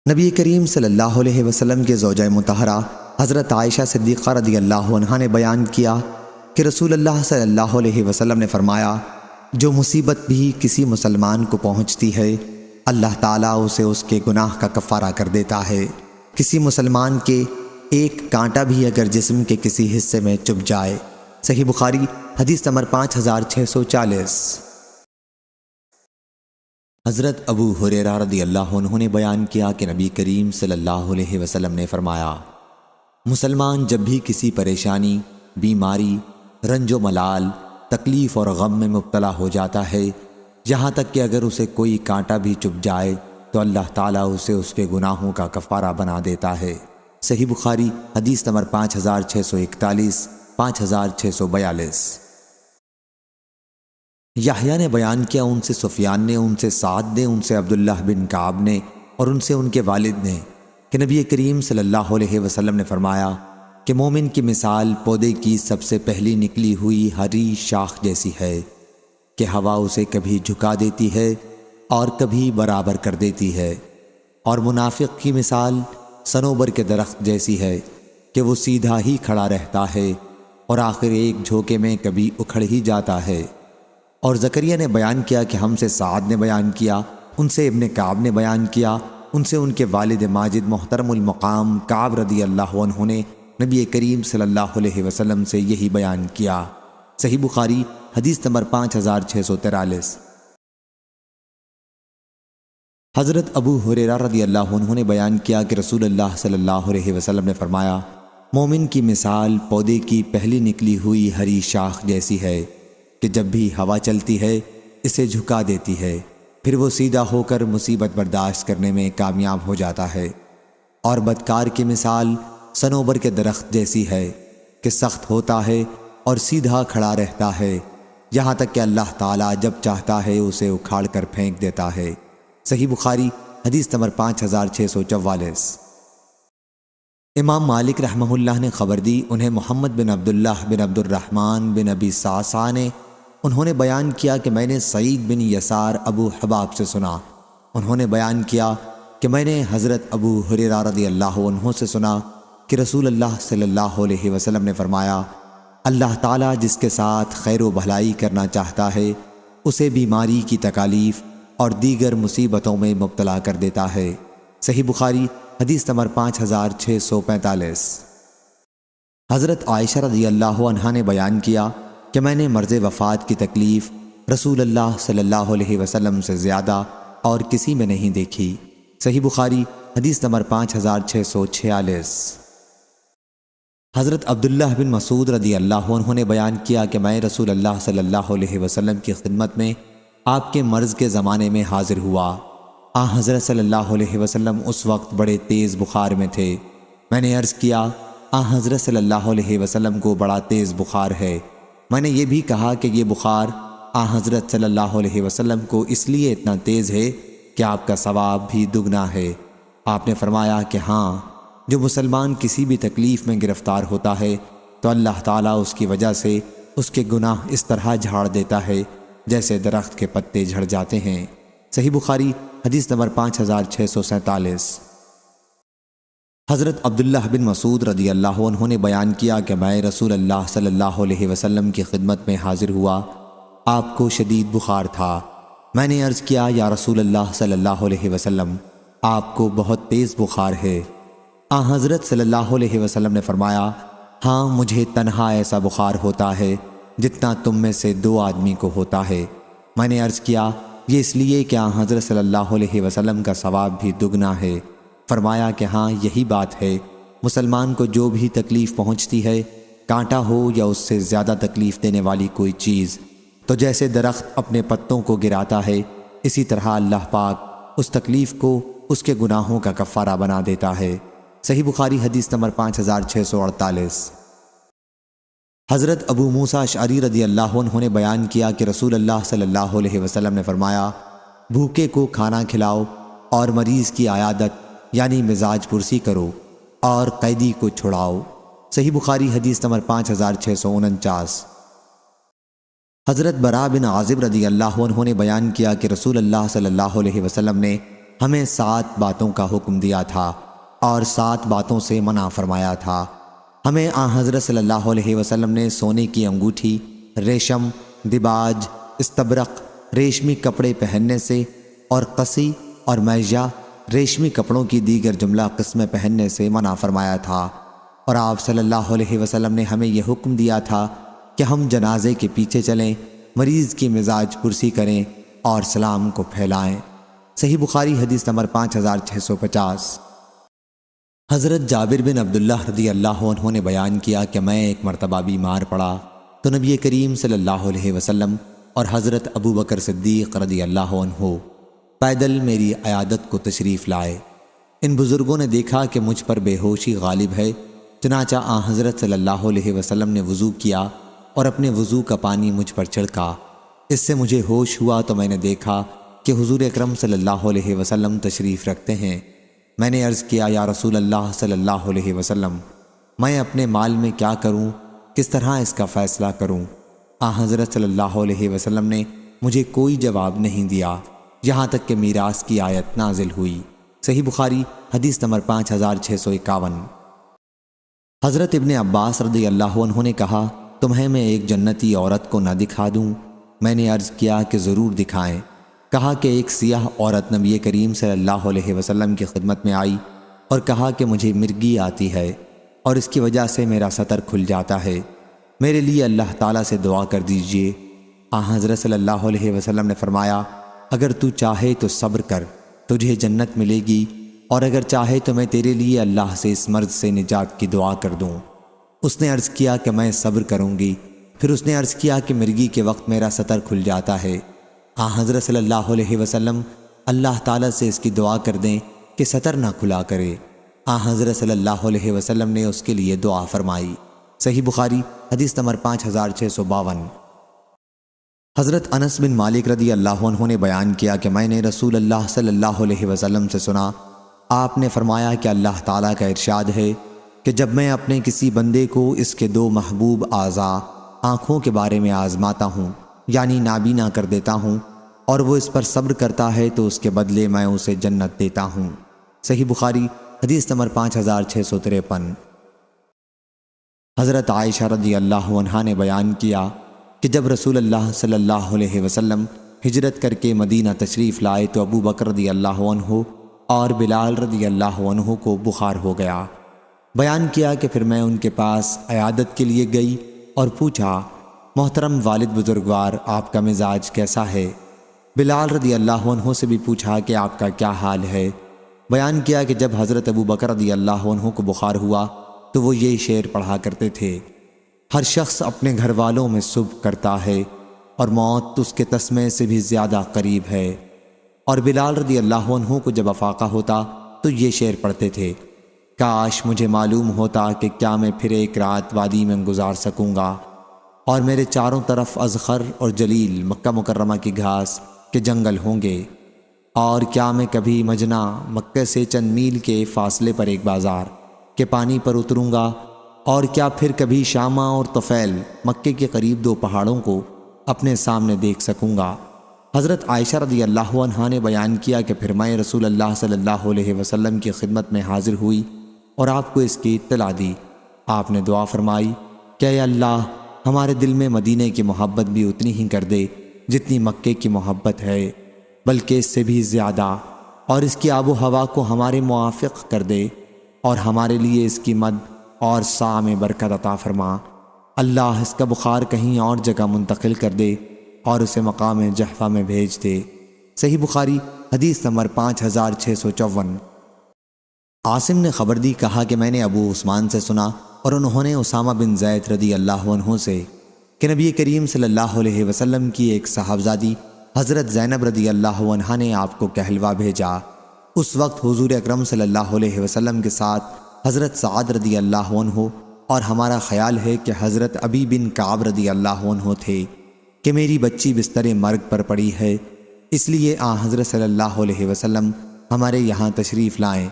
نبی کریم صلی اللہ علیہ وسلم کے زوجہ مطہرہ حضرت عائشہ صدیقہ رضی اللہ عنہا نے بیان کیا کہ رسول اللہ صلی اللہ علیہ وسلم نے فرمایا جو مصیبت بھی کسی مسلمان کو پہنچتی ہے اللہ تعالیٰ اسے اس کے گناہ کا کفارہ کر دیتا ہے۔ کسی مسلمان کے ایک کانٹا بھی اگر جسم کے کسی حصے میں چبھ جائے۔ صحیح بخاری حدیث نمبر 5640۔ حضرت ابو ہریرہ رضی اللہ عنہ نے بیان کیا کہ نبی کریم صلی اللہ علیہ وسلم نے فرمایا مسلمان جب بھی کسی پریشانی، بیماری، رنج و ملال، تکلیف اور غم میں مبتلا ہو جاتا ہے، یہاں تک کہ اگر اسے کوئی کانٹا بھی چبھ جائے تو اللہ تعالیٰ اسے اس کے گناہوں کا کفارہ بنا دیتا ہے۔ صحیح بخاری حدیث نمبر 5641، 5642۔ یحییٰ نے بیان کیا ان سے سفیان نے، ان سے سعد نے، ان سے عبداللہ بن کعب نے اور ان سے ان کے والد نے کہ نبی کریم صلی اللہ علیہ وسلم نے فرمایا کہ مومن کی مثال پودے کی سب سے پہلی نکلی ہوئی ہری شاخ جیسی ہے کہ ہوا اسے کبھی جھکا دیتی ہے اور کبھی برابر کر دیتی ہے، اور منافق کی مثال صنوبر کے درخت جیسی ہے کہ وہ سیدھا ہی کھڑا رہتا ہے اور آخر ایک جھوکے میں کبھی اکھڑ ہی جاتا ہے۔ اور زکریا نے بیان کیا کہ ہم سے سعد نے بیان کیا، ان سے ابن کعب نے بیان کیا، ان سے ان کے والد ماجد محترم المقام کعب رضی اللہ عنہ نے نبی کریم صلی اللہ علیہ وسلم سے یہی بیان کیا۔ صحیح بخاری حدیث نمبر 5643۔ حضرت ابو ہریرہ رضی اللہ عنہ نے بیان کیا کہ رسول اللہ صلی اللہ علیہ وسلم نے فرمایا مومن کی مثال پودے کی پہلی نکلی ہوئی ہری شاخ جیسی ہے کہ جب بھی ہوا چلتی ہے اسے جھکا دیتی ہے، پھر وہ سیدھا ہو کر مصیبت برداشت کرنے میں کامیاب ہو جاتا ہے۔ اور بدکار کی مثال صنوبر کے درخت جیسی ہے کہ سخت ہوتا ہے اور سیدھا کھڑا رہتا ہے یہاں تک کہ اللہ تعالیٰ جب چاہتا ہے اسے اکھاڑ کر پھینک دیتا ہے۔ صحیح بخاری حدیث نمبر 5644۔ امام مالک رحمہ اللہ نے خبر دی، انہیں محمد بن عبداللہ بن عبد الرحمن بن ابی صعصع نے انہوں نے بیان کیا کہ میں نے سعید بن یسار ابو حباب سے سنا، انہوں نے بیان کیا کہ میں نے حضرت ابو ہریرہ رضی اللہ عنہ سے سنا کہ رسول اللہ صلی اللہ علیہ وسلم نے فرمایا اللہ تعالیٰ جس کے ساتھ خیر و بھلائی کرنا چاہتا ہے اسے بیماری کی تکالیف اور دیگر مصیبتوں میں مبتلا کر دیتا ہے۔ صحیح بخاری حدیث نمبر 5645۔ حضرت عائشہ رضی اللہ عنہا نے بیان کیا کہ میں نے مرض وفات کی تکلیف رسول اللہ صلی اللہ علیہ وسلم سے زیادہ اور کسی میں نہیں دیکھی۔ صحیح بخاری حدیث نمبر 5646۔ حضرت عبداللہ بن مسعود رضی اللہ عنہ نے بیان کیا کہ میں رسول اللہ صلی اللہ علیہ وسلم کی خدمت میں آپ کے مرض کے زمانے میں حاضر ہوا۔ حضرت صلی اللہ علیہ وسلم اس وقت بڑے تیز بخار میں تھے۔ میں نے عرض کیا حضرت صلی اللہ علیہ وسلم کو بڑا تیز بخار ہے۔ میں نے یہ بھی کہا کہ یہ بخار حضرت صلی اللہ علیہ وسلم کو اس لیے اتنا تیز ہے کہ آپ کا ثواب بھی دگنا ہے۔ آپ نے فرمایا کہ ہاں، جو مسلمان کسی بھی تکلیف میں گرفتار ہوتا ہے تو اللہ تعالیٰ اس کی وجہ سے اس کے گناہ اس طرح جھاڑ دیتا ہے جیسے درخت کے پتے جھڑ جاتے ہیں۔ صحیح بخاری حدیث نمبر 5647۔ حضرت عبداللہ بن مسعود رضی اللہ عنہ نے بیان کیا کہ میں رسول اللہ صلی اللہ علیہ وسلم کی خدمت میں حاضر ہوا، آپ کو شدید بخار تھا۔ میں نے عرض کیا یا رسول اللہ صلی اللہ علیہ وسلم آپ کو بہت تیز بخار ہے۔ حضرت صلی اللہ علیہ وسلم نے فرمایا ہاں، مجھے تنہا ایسا بخار ہوتا ہے جتنا تم میں سے 2 آدمی کو ہوتا ہے۔ میں نے عرض کیا یہ اس لیے کہ حضرت صلی اللہ علیہ وسلم کا ثواب بھی دگنا ہے۔ فرمایا کہ ہاں، یہی بات ہے، مسلمان کو جو بھی تکلیف پہنچتی ہے، کانٹا ہو یا اس سے زیادہ تکلیف دینے والی کوئی چیز، تو جیسے درخت اپنے پتوں کو گراتا ہے، اسی طرح اللہ پاک اس تکلیف کو اس کے گناہوں کا کفارہ بنا دیتا ہے۔ صحیح بخاری حدیث نمبر 5648۔ حضرت ابو موسیٰ اشعری رضی اللہ عنہ نے بیان کیا کہ رسول اللہ صلی اللہ علیہ وسلم نے فرمایا، بھوکے کو کھانا کھلاؤ اور مریض کی عیادت یعنی مزاج پرسی کرو اور قیدی کو چھڑاؤ۔ صحیح بخاری حدیث نمبر 5649۔ حضرت براء بن عازب رضی اللہ عنہ نے بیان کیا کہ رسول اللہ صلی اللہ علیہ وسلم نے ہمیں 7 باتوں کا حکم دیا تھا اور 7 باتوں سے منع فرمایا تھا۔ ہمیں حضرت صلی اللہ علیہ وسلم نے سونے کی انگوٹھی، ریشم، دباج، استبرق، ریشمی کپڑے پہننے سے اور قصی اور میجہ ریشمی کپڑوں کی دیگر جملہ قسمیں پہننے سے منع فرمایا تھا، اور آپ صلی اللہ علیہ وسلم نے ہمیں یہ حکم دیا تھا کہ ہم جنازے کے پیچھے چلیں، مریض کی مزاج پرسی کریں اور سلام کو پھیلائیں۔ صحیح بخاری حدیث نمبر 5650۔ حضرت جابر بن عبداللہ رضی اللہ عنہ نے بیان کیا کہ میں ایک مرتبہ بیمار پڑا تو نبی کریم صلی اللہ علیہ وسلم اور حضرت ابو بکر صدیق رضی اللہ عنہ پیدل میری عیادت کو تشریف لائے۔ ان بزرگوں نے دیکھا کہ مجھ پر بے ہوشی غالب ہے، چنانچہ حضرت صلی اللہ علیہ وسلم نے وضو کیا اور اپنے وضو کا پانی مجھ پر چھڑکا۔ اس سے مجھے ہوش ہوا تو میں نے دیکھا کہ حضور اکرم صلی اللہ علیہ وسلم تشریف رکھتے ہیں۔ میں نے عرض کیا، یا رسول اللہ صلی اللہ علیہ وسلم، میں اپنے مال میں کیا کروں، کس طرح اس کا فیصلہ کروں؟ حضرت صلی اللہ علیہ وسلم نے مجھے کوئی جواب نہیں دیا یہاں تک کہ میراث کی آیت نازل ہوئی۔ صحیح بخاری حدیث نمبر 5651۔ حضرت ابن عباس رضی اللہ عنہ نے کہا، تمہیں میں ایک جنتی عورت کو نہ دکھا دوں؟ میں نے عرض کیا کہ ضرور دکھائیں۔ کہا کہ ایک سیاہ عورت نبی کریم صلی اللہ علیہ وسلم کی خدمت میں آئی اور کہا کہ مجھے مرگی آتی ہے اور اس کی وجہ سے میرا سطر کھل جاتا ہے، میرے لیے اللہ تعالیٰ سے دعا کر دیجئے۔ حضرت صلی اللہ علیہ وسلم نے فرمایا، اگر تو چاہے تو صبر کر، تجھے جنت ملے گی، اور اگر چاہے تو میں تیرے لیے اللہ سے اس مرض سے نجات کی دعا کر دوں۔ اس نے عرض کیا کہ میں صبر کروں گی۔ پھر اس نے عرض کیا کہ مرگی کے وقت میرا سطر کھل جاتا ہے۔ حضرت صلی اللہ علیہ وسلم اللہ تعالیٰ سے اس کی دعا کر دیں کہ سطر نہ کھلا کرے۔ حضرت صلی اللہ علیہ وسلم نے اس کے لیے دعا فرمائی۔ صحیح بخاری حدیث نمبر 5652۔ حضرت انس بن مالک رضی اللہ عنہ نے بیان کیا کہ میں نے رسول اللہ صلی اللہ علیہ وسلم سے سنا، آپ نے فرمایا کہ اللہ تعالیٰ کا ارشاد ہے کہ جب میں اپنے کسی بندے کو اس کے 2 محبوب اعضاء آنکھوں کے بارے میں آزماتا ہوں یعنی نابینا کر دیتا ہوں اور وہ اس پر صبر کرتا ہے تو اس کے بدلے میں اسے جنت دیتا ہوں۔ صحیح بخاری حدیث نمبر 5653۔ حضرت عائشہ رضی اللہ عنہا نے بیان کیا کہ جب رسول اللہ صلی اللہ علیہ وسلم ہجرت کر کے مدینہ تشریف لائے تو ابو بکر رضی اللہ عنہ اور بلال رضی اللہ عنہ کو بخار ہو گیا۔ بیان کیا کہ پھر میں ان کے پاس عیادت کے لیے گئی اور پوچھا، محترم والد بزرگوار، آپ کا مزاج کیسا ہے؟ بلال رضی اللہ عنہ سے بھی پوچھا کہ آپ کا کیا حال ہے؟ بیان کیا کہ جب حضرت ابو بکر رضی اللہ عنہ کو بخار ہوا تو وہ یہ شعر پڑھا کرتے تھے، ہر شخص اپنے گھر والوں میں صبح کرتا ہے اور موت اس کے تسمے سے بھی زیادہ قریب ہے۔ اور بلال رضی اللہ عنہ کو جب افاقہ ہوتا تو یہ شعر پڑھتے تھے، کاش مجھے معلوم ہوتا کہ کیا میں پھر ایک رات وادی میں گزار سکوں گا اور میرے چاروں طرف اذخر اور جلیل مکہ مکرمہ کی گھاس کے جنگل ہوں گے، اور کیا میں کبھی مجنہ مکہ سے چند میل کے فاصلے پر ایک بازار کے پانی پر اتروں گا، اور کیا پھر کبھی شامہ اور طفیل مکے کے قریب 2 پہاڑوں کو اپنے سامنے دیکھ سکوں گا۔ حضرت عائشہ رضی اللہ عنہا نے بیان کیا کہ پھر میں رسول اللہ صلی اللہ علیہ وسلم کی خدمت میں حاضر ہوئی اور آپ کو اس کی اطلاع دی۔ آپ نے دعا فرمائی کہ اے اللہ، ہمارے دل میں مدینے کی محبت بھی اتنی ہی کر دے جتنی مکے کی محبت ہے، بلکہ اس سے بھی زیادہ، اور اس کی آب و ہوا کو ہمارے موافق کر دے اور ہمارے لیے اس کی مد اور سا میں برکت عطا فرما۔ اللہ اس کا بخار کہیں اور جگہ منتقل کر دے اور اسے مقام جحفہ میں بھیج دے۔ صحیح بخاری حدیث نمبر 5654۔ عاصم نے خبر دی، کہا کہ میں نے ابو عثمان سے سنا اور انہوں نے اسامہ بن زید رضی اللہ عنہ سے کہ نبی کریم صلی اللہ علیہ وسلم کی ایک صاحبزادی حضرت زینب رضی اللہ عنہا نے آپ کو کہلوا بھیجا۔ اس وقت حضور اکرم صلی اللہ علیہ وسلم کے ساتھ حضرت سعد رضی اللہ عنہ اور ہمارا خیال ہے کہ حضرت ابی بن کعب رضی اللہ عنہ تھے کہ میری بچی بستر مرگ پر پڑی ہے، اس لیے حضرت صلی اللہ علیہ وسلم ہمارے یہاں تشریف لائیں۔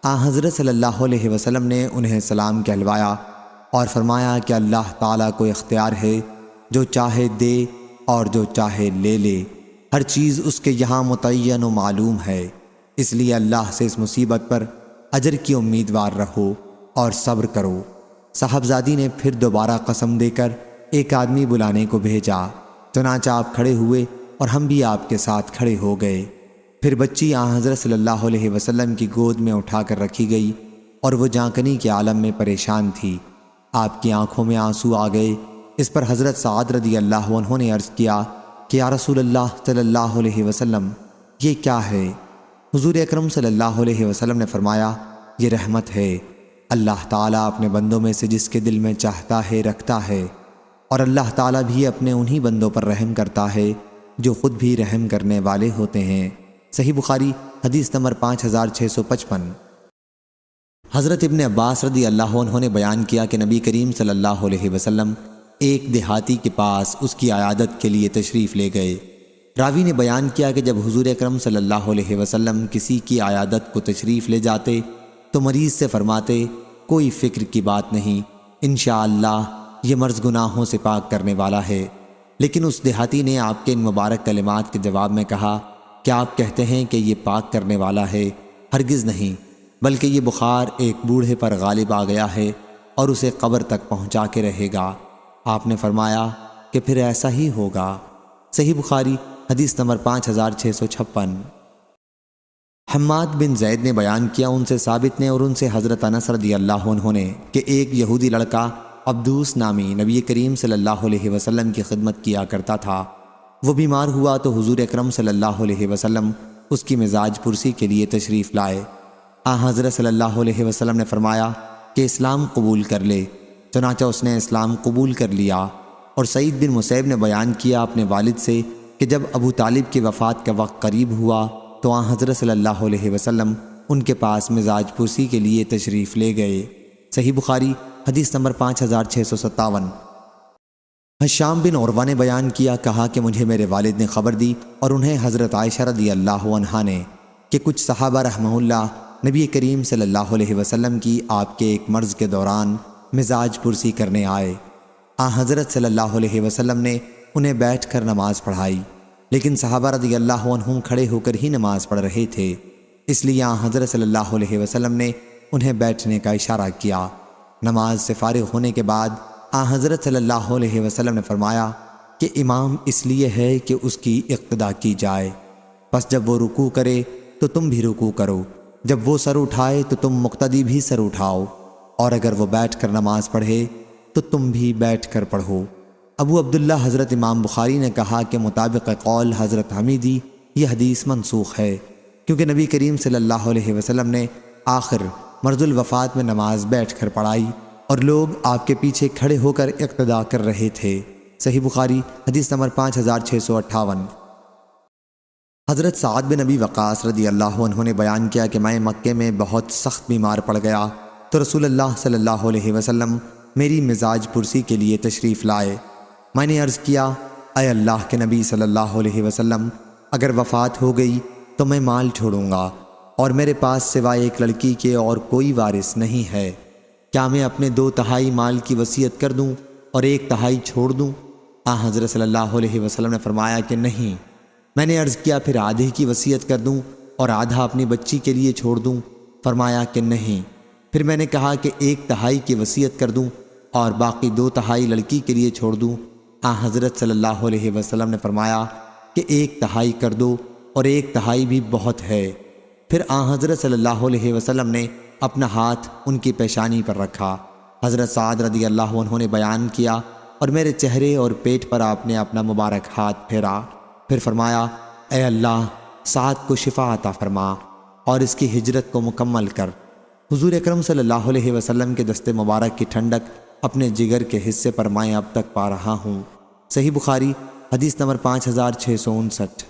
حضرت صلی اللہ علیہ وسلم نے انہیں سلام کہلوایا اور فرمایا کہ اللہ تعالیٰ کو اختیار ہے، جو چاہے دے اور جو چاہے لے لے، ہر چیز اس کے یہاں متعین و معلوم ہے، اس لیے اللہ سے اس مصیبت پر اجر کی امیدوار رہو اور صبر کرو۔ صاحبزادی نے پھر دوبارہ قسم دے کر ایک آدمی بلانے کو بھیجا، چنانچہ آپ کھڑے ہوئے اور ہم بھی آپ کے ساتھ کھڑے ہو گئے۔ پھر بچی حضرت صلی اللہ علیہ وسلم کی گود میں اٹھا کر رکھی گئی اور وہ جانکنی کے عالم میں پریشان تھی۔ آپ کی آنکھوں میں آنسو آ گئے۔ اس پر حضرت سعد رضی اللہ عنہ نے عرض کیا کہ یا رسول اللہ صلی اللہ علیہ وسلم یہ کیا ہے؟ حضور اکرم صلی اللہ علیہ وسلم نے فرمایا یہ رحمت ہے، اللہ تعالیٰ اپنے بندوں میں سے جس کے دل میں چاہتا ہے رکھتا ہے، اور اللہ تعالیٰ بھی اپنے انہی بندوں پر رحم کرتا ہے جو خود بھی رحم کرنے والے ہوتے ہیں۔ صحیح بخاری حدیث نمبر 5655۔ حضرت ابن عباس رضی اللہ عنہ نے بیان کیا کہ نبی کریم صلی اللہ علیہ وسلم ایک دیہاتی کے پاس اس کی عیادت کے لیے تشریف لے گئے۔ راوی نے بیان کیا کہ جب حضور اکرم صلی اللہ علیہ وسلم کسی کی عیادت کو تشریف لے جاتے تو مریض سے فرماتے کوئی فکر کی بات نہیں، انشاءاللہ یہ مرض گناہوں سے پاک کرنے والا ہے۔ لیکن اس دیہاتی نے آپ کے ان مبارک کلمات کے جواب میں کہا کہ آپ کہتے ہیں کہ یہ پاک کرنے والا ہے، ہرگز نہیں، بلکہ یہ بخار ایک بوڑھے پر غالب آ گیا ہے اور اسے قبر تک پہنچا کے رہے گا۔ آپ نے فرمایا کہ پھر ایسا ہی ہوگا۔ صحیح بخاری حدیث نمبر 5656۔ حماد بن زید نے بیان کیا، ان سے ثابت نے اور ان سے حضرت انس رضی اللہ عنہ نے کہ ایک یہودی لڑکا عبدوس نامی نبی کریم صلی اللہ علیہ وسلم کی خدمت کیا کرتا تھا، وہ بیمار ہوا تو حضور اکرم صلی اللہ علیہ وسلم اس کی مزاج پرسی کے لیے تشریف لائے۔ حضرت صلی اللہ علیہ وسلم نے فرمایا کہ اسلام قبول کر لے، چنانچہ اس نے اسلام قبول کر لیا۔ اور سعید بن مسیب نے بیان کیا اپنے والد سے کہ جب ابو طالب کی وفات کا وقت قریب ہوا تو حضرت صلی اللہ علیہ وسلم ان کے پاس مزاج پرسی کے لیے تشریف لے گئے۔ صحیح بخاری حدیث نمبر 5657۔ حشام بن عروہ نے بیان کیا، کہا کہ مجھے میرے والد نے خبر دی اور انہیں حضرت عائشہ رضی اللہ عنہا نے کہ کچھ صحابہ رحمہ اللہ نبی کریم صلی اللہ علیہ وسلم کی آپ کے ایک مرض کے دوران مزاج پرسی کرنے آئے۔ حضرت صلی اللہ علیہ وسلم نے انہیں بیٹھ کر نماز پڑھائی، لیکن صحابہ رضی اللہ عنہم کھڑے ہو کر ہی نماز پڑھ رہے تھے، اس لیے حضرت صلی اللہ علیہ وسلم نے انہیں بیٹھنے کا اشارہ کیا۔ نماز سے فارغ ہونے کے بعد حضرت صلی اللہ علیہ وسلم نے فرمایا کہ امام اس لیے ہے کہ اس کی اقتداء کی جائے، پس جب وہ رکوع کرے تو تم بھی رکوع کرو، جب وہ سر اٹھائے تو تم مقتدی بھی سر اٹھاؤ، اور اگر وہ بیٹھ کر نماز پڑھے تو تم بھی بیٹھ کر پڑھو۔ ابو عبداللہ حضرت امام بخاری نے کہا کہ مطابق قول حضرت حمیدی یہ حدیث منسوخ ہے، کیونکہ نبی کریم صلی اللہ علیہ وسلم نے آخر مرض الوفات میں نماز بیٹھ کر پڑھائی اور لوگ آپ کے پیچھے کھڑے ہو کر اقتداء کر رہے تھے۔ صحیح بخاری حدیث نمبر 5658۔ حضرت سعد بن ابی وقاص رضی اللہ عنہ نے بیان کیا کہ میں مکے میں بہت سخت بیمار پڑ گیا تو رسول اللہ صلی اللہ علیہ وسلم میری مزاج پرسی کے لیے تشریف لائے۔ میں نے عرض کیا اے اللہ کے نبی صلی اللہ علیہ وسلم، اگر وفات ہو گئی تو میں مال چھوڑوں گا اور میرے پاس سوائے ایک لڑکی کے اور کوئی وارث نہیں ہے، کیا میں اپنے 2/3 مال کی وصیت کر دوں اور 1/3 چھوڑ دوں؟ حضرت صلی اللہ علیہ وسلم نے فرمایا کہ نہیں۔ میں نے عرض کیا پھر آدھے کی وصیت کر دوں اور آدھا اپنی بچی کے لیے چھوڑ دوں؟ فرمایا کہ نہیں۔ پھر میں نے کہا کہ 1/3 کی وصیت کر دوں اور باقی 2/3 لڑکی کے لیے چھوڑ دوں؟ حضرت صلی اللہ علیہ وسلم نے فرمایا کہ 1/3 کر دو اور 1/3 بھی بہت ہے۔ پھر حضرت صلی اللہ علیہ وسلم نے اپنا ہاتھ ان کی پیشانی پر رکھا۔ حضرت سعد رضی اللہ عنہ نے بیان کیا اور میرے چہرے اور پیٹ پر آپ نے اپنا مبارک ہاتھ پھیرا، پھر فرمایا اے اللہ سعد کو شفا عطا فرما اور اس کی ہجرت کو مکمل کر۔ حضور اکرم صلی اللہ علیہ وسلم کے دست مبارک کی ٹھنڈک اپنے جگر کے حصے پر میں اب تک پا رہا ہوں۔ صحیح بخاری حدیث نمبر 5659۔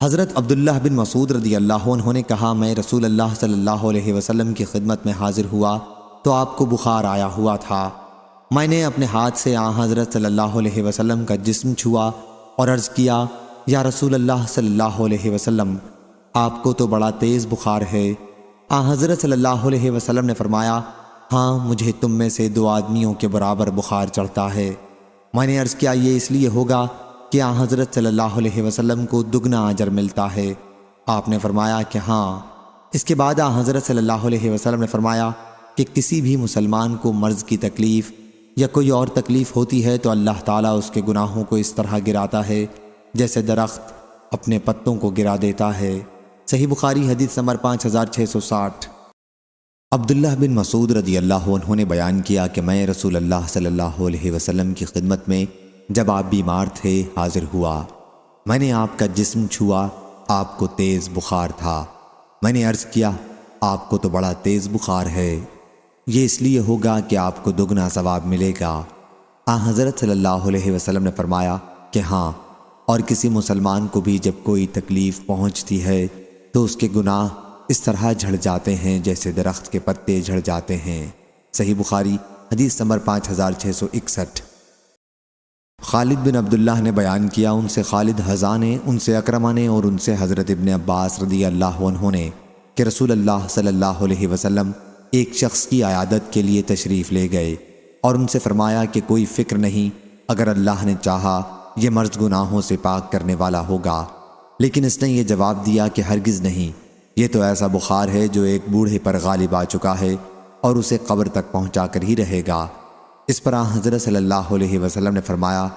حضرت عبداللہ بن مسعود رضی اللہ عنہ نے کہا، میں رسول اللہ صلی اللہ علیہ وسلم کی خدمت میں حاضر ہوا تو آپ کو بخار آیا ہوا تھا۔ میں نے اپنے ہاتھ سے آن حضرت صلی اللہ علیہ وسلم کا جسم چھوا اور عرض کیا، یا رسول اللہ صلی اللہ علیہ وسلم، آپ کو تو بڑا تیز بخار ہے۔ آن حضرت صلی اللہ علیہ وسلم نے فرمایا، ہاں مجھے تم میں سے 2 آدمیوں کے برابر بخار چڑھتا ہے۔ میں نے عرض کیا، یہ اس لیے ہوگا کہ آن حضرت صلی اللہ علیہ وسلم کو دگنا اجر ملتا ہے۔ آپ نے فرمایا کہ ہاں۔ اس کے بعد آن حضرت صلی اللہ علیہ وسلم نے فرمایا کہ کسی بھی مسلمان کو مرض کی تکلیف یا کوئی اور تکلیف ہوتی ہے تو اللہ تعالیٰ اس کے گناہوں کو اس طرح گراتا ہے جیسے درخت اپنے پتوں کو گرا دیتا ہے۔ صحیح بخاری حدیث نمبر 5660۔ عبداللہ بن مسعود رضی اللہ عنہ نے بیان کیا کہ میں رسول اللہ صلی اللہ علیہ وسلم کی خدمت میں جب آپ بیمار تھے حاضر ہوا۔ میں نے آپ کا جسم چھوا، آپ کو تیز بخار تھا۔ میں نے عرض کیا، آپ کو تو بڑا تیز بخار ہے، یہ اس لیے ہوگا کہ آپ کو دگنا ثواب ملے گا۔ حضرت صلی اللہ علیہ وسلم نے فرمایا کہ ہاں، اور کسی مسلمان کو بھی جب کوئی تکلیف پہنچتی ہے تو اس کے گناہ اس طرح جھڑ جاتے ہیں جیسے درخت کے پتے جھڑ جاتے ہیں۔ صحیح بخاری حدیث نمبر 5661۔ خالد بن عبداللہ نے بیان کیا، ان سے خالد حذا نے، ان سے اکرمہ نے اور ان سے حضرت ابن عباس رضی اللہ عنہ نے کہ رسول اللہ صلی اللہ علیہ وسلم ایک شخص کی عیادت کے لیے تشریف لے گئے اور ان سے فرمایا کہ کوئی فکر نہیں، اگر اللہ نے چاہا یہ مرض گناہوں سے پاک کرنے والا ہوگا۔ لیکن اس نے یہ جواب دیا کہ ہرگز نہیں، یہ تو ایسا بخار ہے جو ایک بوڑھے پر غالب آ چکا ہے اور اسے قبر تک پہنچا کر ہی رہے گا۔ اس پر حضرت صلی اللہ علیہ وسلم نے فرمایا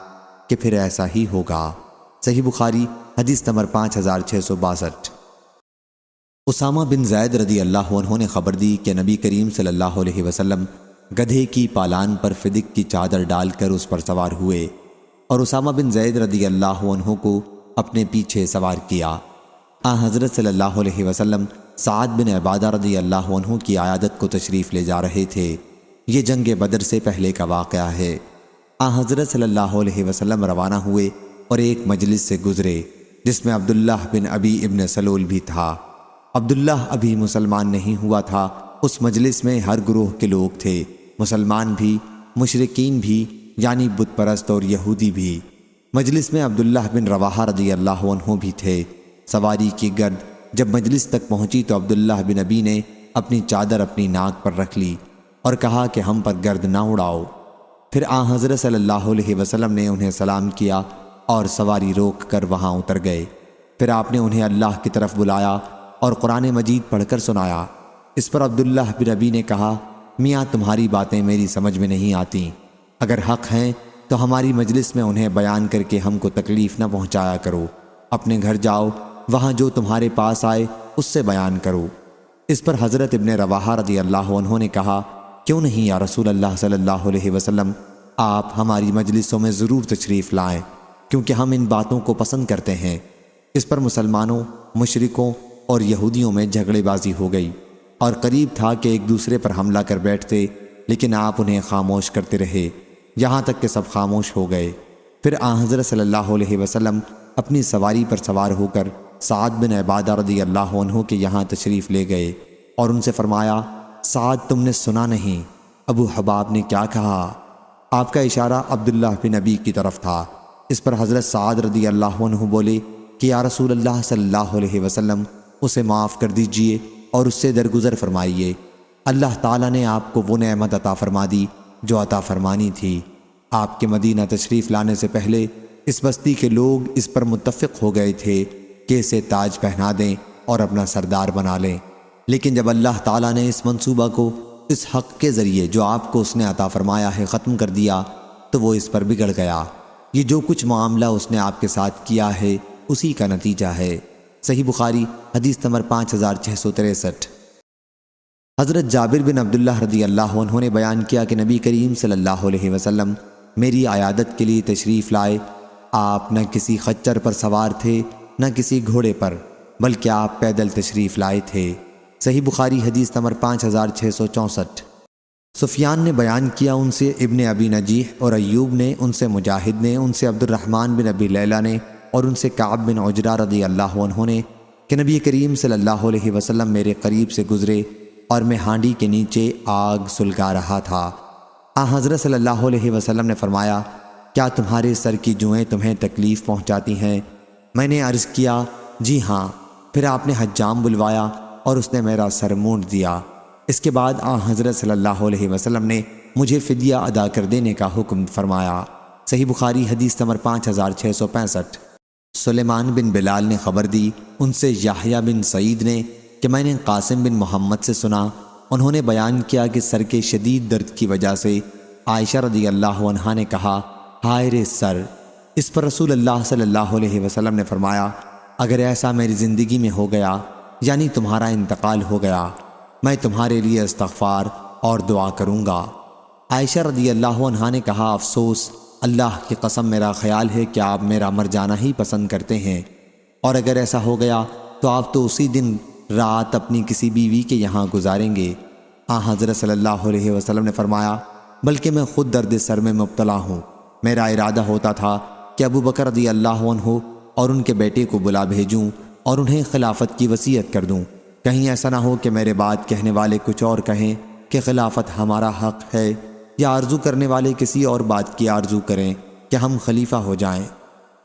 کہ پھر ایسا ہی ہوگا۔ صحیح بخاری حدیث نمبر 5662۔ اسامہ بن زید رضی اللہ عنہ نے خبر دی کہ نبی کریم صلی اللہ علیہ وسلم گدھے کی پالان پر فدق کی چادر ڈال کر اس پر سوار ہوئے اور اسامہ بن زید رضی اللہ عنہ کو اپنے پیچھے سوار کیا۔ حضرت صلی اللہ علیہ وسلم سعد بن عبادہ رضی اللہ عنہ کی عیادت کو تشریف لے جا رہے تھے۔ یہ جنگ بدر سے پہلے کا واقعہ ہے۔ حضرت صلی اللہ علیہ وسلم روانہ ہوئے اور ایک مجلس سے گزرے جس میں عبداللہ بن ابی ابن سلول بھی تھا۔ عبداللہ ابھی مسلمان نہیں ہوا تھا۔ اس مجلس میں ہر گروہ کے لوگ تھے، مسلمان بھی، مشرکین بھی، یعنی بت پرست اور یہودی بھی۔ مجلس میں عبداللہ بن رواحہ رضی اللہ عنہ بھی تھے۔ سواری کی گرد جب مجلس تک پہنچی تو عبداللہ بن ابی نے اپنی چادر اپنی ناک پر رکھ لی اور کہا کہ ہم پر گرد نہ اڑاؤ۔ پھر حضرت صلی اللہ علیہ وسلم نے انہیں سلام کیا اور سواری روک کر وہاں اتر گئے۔ پھر آپ نے انہیں اللہ کی طرف بلایا اور قرآن مجید پڑھ کر سنایا۔ اس پر عبداللہ بن ابی نے کہا، میاں تمہاری باتیں میری سمجھ میں نہیں آتی، اگر حق ہیں تو ہماری مجلس میں انہیں بیان کر کے ہم کو تکلیف نہ پہنچایا کرو، اپنے گھر جاؤ، وہاں جو تمہارے پاس آئے اس سے بیان کرو۔ اس پر حضرت ابن رواحہ رضی اللہ عنہ نے کہا، کیوں نہیں یا رسول اللہ صلی اللہ علیہ وسلم، آپ ہماری مجلسوں میں ضرور تشریف لائیں کیونکہ ہم ان باتوں کو پسند کرتے ہیں۔ اس پر مسلمانوں، مشرکوں اور یہودیوں میں جھگڑے بازی ہو گئی اور قریب تھا کہ ایک دوسرے پر حملہ کر بیٹھتے، لیکن آپ انہیں خاموش کرتے رہے یہاں تک کہ سب خاموش ہو گئے۔ پھر حضرت صلی اللہ علیہ وسلم اپنی سواری پر سوار ہو کر سعد بن عبادہ رضی اللہ عنہ کے یہاں تشریف لے گئے اور ان سے فرمایا، سعد تم نے سنا نہیں ابو حباب نے کیا کہا؟ آپ کا اشارہ عبداللہ بن ابی کی طرف تھا۔ اس پر حضرت سعد رضی اللہ عنہ بولے کہ یا رسول اللہ صلی اللہ علیہ وسلم، اسے معاف کر دیجئے اور اس سے درگزر فرمائیے، اللہ تعالیٰ نے آپ کو وہ نعمت عطا فرما دی جو عطا فرمانی تھی۔ آپ کے مدینہ تشریف لانے سے پہلے اس بستی کے لوگ اس پر متفق ہو گئے تھے کہ اسے تاج پہنا دیں اور اپنا سردار بنا لیں، لیکن جب اللہ تعالیٰ نے اس منصوبہ کو اس حق کے ذریعے جو آپ کو اس نے عطا فرمایا ہے ختم کر دیا تو وہ اس پر بگڑ گیا۔ یہ جو کچھ معاملہ اس نے آپ کے ساتھ کیا ہے اسی کا نتیجہ ہے۔ صحیح بخاری حدیث نمبر 5663۔ حضرت جابر بن عبداللہ رضی اللہ عنہ نے بیان کیا کہ نبی کریم صلی اللہ علیہ وسلم میری عیادت کے لیے تشریف لائے۔ آپ نہ کسی خچر پر سوار تھے نہ کسی گھوڑے پر، بلکہ آپ پیدل تشریف لائے تھے۔ صحیح بخاری حدیث نمبر 5664۔ سفیان نے بیان کیا ان سے ابن ابی نجیح اور ایوب نے ان سے مجاہد نے ان سے عبد الرحمن بن ابی لیلہ نے اور ان سے کعب بن عجرہ رضی اللہ عنہ نے کہ نبی کریم صلی اللہ علیہ وسلم میرے قریب سے گزرے اور میں ہانڈی کے نیچے آگ سلگا رہا تھا۔ حضرت صلی اللہ علیہ وسلم نے فرمایا، کیا تمہارے سر کی جوئیں تمہیں تکلیف پہنچاتی ہیں؟ میں نے عرض کیا، جی ہاں۔ پھر آپ نے حجام بلوایا اور اس نے میرا سر مونڈ دیا۔ اس کے بعد حضرت صلی اللہ علیہ وسلم نے مجھے فدیہ ادا کر دینے کا حکم فرمایا۔ صحیح بخاری حدیث نمبر 5665۔ سلیمان بن بلال نے خبر دی ان سے یحییٰ بن سعید نے کہ میں نے قاسم بن محمد سے سنا، انہوں نے بیان کیا کہ سر کے شدید درد کی وجہ سے عائشہ رضی اللہ عنہا نے کہا، ہائے رے سر۔ اس پر رسول اللہ صلی اللہ علیہ وسلم نے فرمایا، اگر ایسا میری زندگی میں ہو گیا، یعنی تمہارا انتقال ہو گیا، میں تمہارے لیے استغفار اور دعا کروں گا۔ عائشہ رضی اللہ عنہا نے کہا، افسوس، اللہ کی قسم میرا خیال ہے کہ آپ میرا مر جانا ہی پسند کرتے ہیں، اور اگر ایسا ہو گیا تو آپ تو اسی دن رات اپنی کسی بیوی کے یہاں گزاریں گے۔ حضرت صلی اللہ علیہ وسلم نے فرمایا، بلکہ میں خود درد سر میں مبتلا ہوں۔ میرا ارادہ ہوتا تھا کہ ابو بکر رضی اللہ عنہ اور ان کے بیٹے کو بلا بھیجوں اور انہیں خلافت کی وصیت کر دوں، کہیں ایسا نہ ہو کہ میرے بعد کہنے والے کچھ اور کہیں کہ خلافت ہمارا حق ہے، یا آرزو کرنے والے کسی اور بات کی آرزو کریں کہ ہم خلیفہ ہو جائیں۔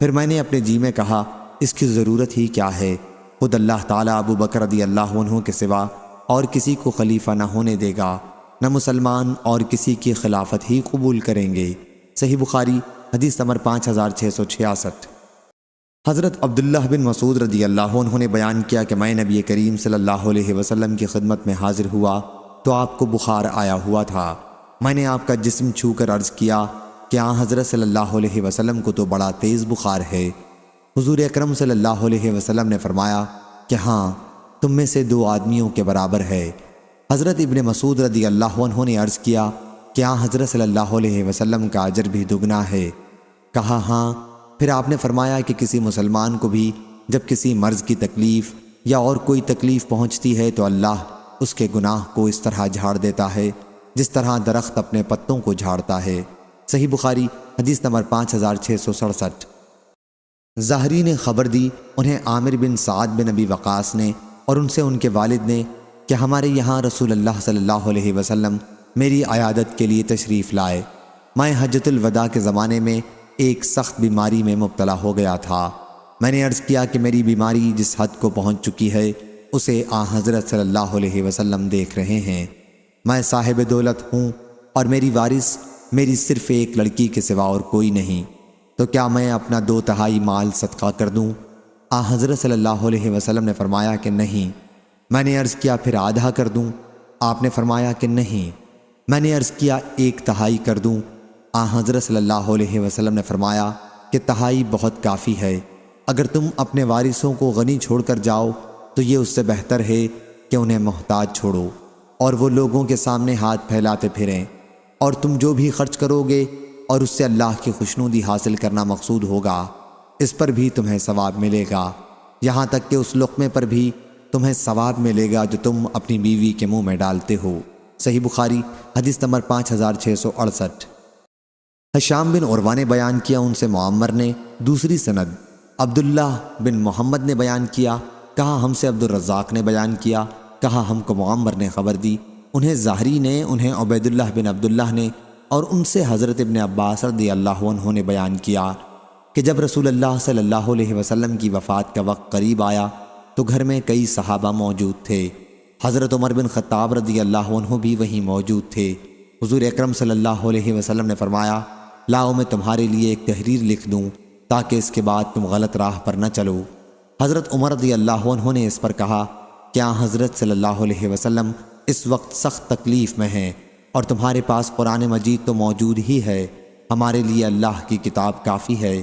پھر میں نے اپنے جی میں کہا، اس کی ضرورت ہی کیا ہے؟ خود اللہ تعالیٰ ابو بکر رضی اللہ عنہ کے سوا اور کسی کو خلیفہ نہ ہونے دے گا، نہ مسلمان اور کسی کی خلافت ہی قبول کریں گے۔ صحیح بخاری حدیث نمبر 5666۔ حضرت عبداللہ بن مسعود رضی اللہ عنہ نے بیان کیا کہ میں نبی کریم صلی اللہ علیہ وسلم کی خدمت میں حاضر ہوا تو آپ کو بخار آیا ہوا تھا۔ میں نے آپ کا جسم چھو کر عرض کیا کہ حضرت صلی اللہ علیہ وسلم کو تو بڑا تیز بخار ہے۔ حضور اکرم صلی اللہ علیہ وسلم نے فرمایا کہ ہاں، تم میں سے 2 آدمیوں کے برابر ہے۔ حضرت ابن مسعود رضی اللہ عنہ نے عرض کیا کہ حضرت صلی اللہ علیہ وسلم کا اجر بھی دگنا ہے؟ کہا ہاں۔ پھر آپ نے فرمایا کہ کسی مسلمان کو بھی جب کسی مرض کی تکلیف یا اور کوئی تکلیف پہنچتی ہے تو اللہ اس کے گناہ کو اس طرح جھاڑ دیتا ہے جس طرح درخت اپنے پتوں کو جھاڑتا ہے۔ صحیح بخاری حدیث نمبر 5667۔ زہری نے خبر دی انہیں عامر بن سعد بن ابی وقاص نے اور ان سے ان کے والد نے کہ ہمارے یہاں رسول اللہ صلی اللہ علیہ وسلم میری عیادت کے لیے تشریف لائے۔ میں حجۃ الوداع کے زمانے میں ایک سخت بیماری میں مبتلا ہو گیا تھا۔ میں نے عرض کیا کہ میری بیماری جس حد کو پہنچ چکی ہے اسے حضرت صلی اللہ علیہ وسلم دیکھ رہے ہیں۔ میں صاحب دولت ہوں اور میری وارث میری صرف ایک لڑکی کے سوا اور کوئی نہیں، تو کیا میں اپنا 2/3 مال صدقہ کر دوں؟ حضرت صلی اللہ علیہ وسلم نے فرمایا کہ نہیں۔ میں نے عرض کیا پھر آدھا کر دوں؟ آپ نے فرمایا کہ نہیں۔ میں نے عرض کیا 1/3 کر دوں؟ حضرت صلی اللہ علیہ وسلم نے فرمایا کہ 1/3 بہت کافی ہے۔ اگر تم اپنے وارثوں کو غنی چھوڑ کر جاؤ تو یہ اس سے بہتر ہے کہ انہیں محتاج چھوڑو اور وہ لوگوں کے سامنے ہاتھ پھیلاتے پھریں، اور تم جو بھی خرچ کرو گے اور اس سے اللہ کی خوشنودی حاصل کرنا مقصود ہوگا، اس پر بھی تمہیں ثواب ملے گا، یہاں تک کہ اس لقمے پر بھی تمہیں ثواب ملے گا جو تم اپنی بیوی کے منہ میں ڈالتے ہو۔ صحیح بخاری حدیث نمبر 5668۔ ہشام بن عروہ نے بیان کیا ان سے معمر نے دوسری سند عبداللہ بن محمد نے بیان کیا، کہا ہم سے عبد الرزاق نے بیان کیا، کہا ہم کو معمر نے خبر دی، انہیں زہری نے، انہیں عبیداللہ بن عبداللہ نے اور ان سے حضرت ابن عباس رضی اللہ عنہ نے بیان کیا کہ جب رسول اللہ صلی اللہ علیہ وسلم کی وفات کا وقت قریب آیا تو گھر میں کئی صحابہ موجود تھے۔ حضرت عمر بن خطاب رضی اللہ عنہ بھی وہیں موجود تھے۔ حضور اکرم صلی اللہ علیہ وسلم نے فرمایا، لاؤ میں تمہارے لیے ایک تحریر لکھ دوں تاکہ اس کے بعد تم غلط راہ پر نہ چلو۔ حضرت عمر رضی اللہ عنہ نے اس پر کہا، کیا حضرت صلی اللہ علیہ وسلم اس وقت سخت تکلیف میں ہیں اور تمہارے پاس قرآن مجید تو موجود ہی ہے، ہمارے لیے اللہ کی کتاب کافی ہے۔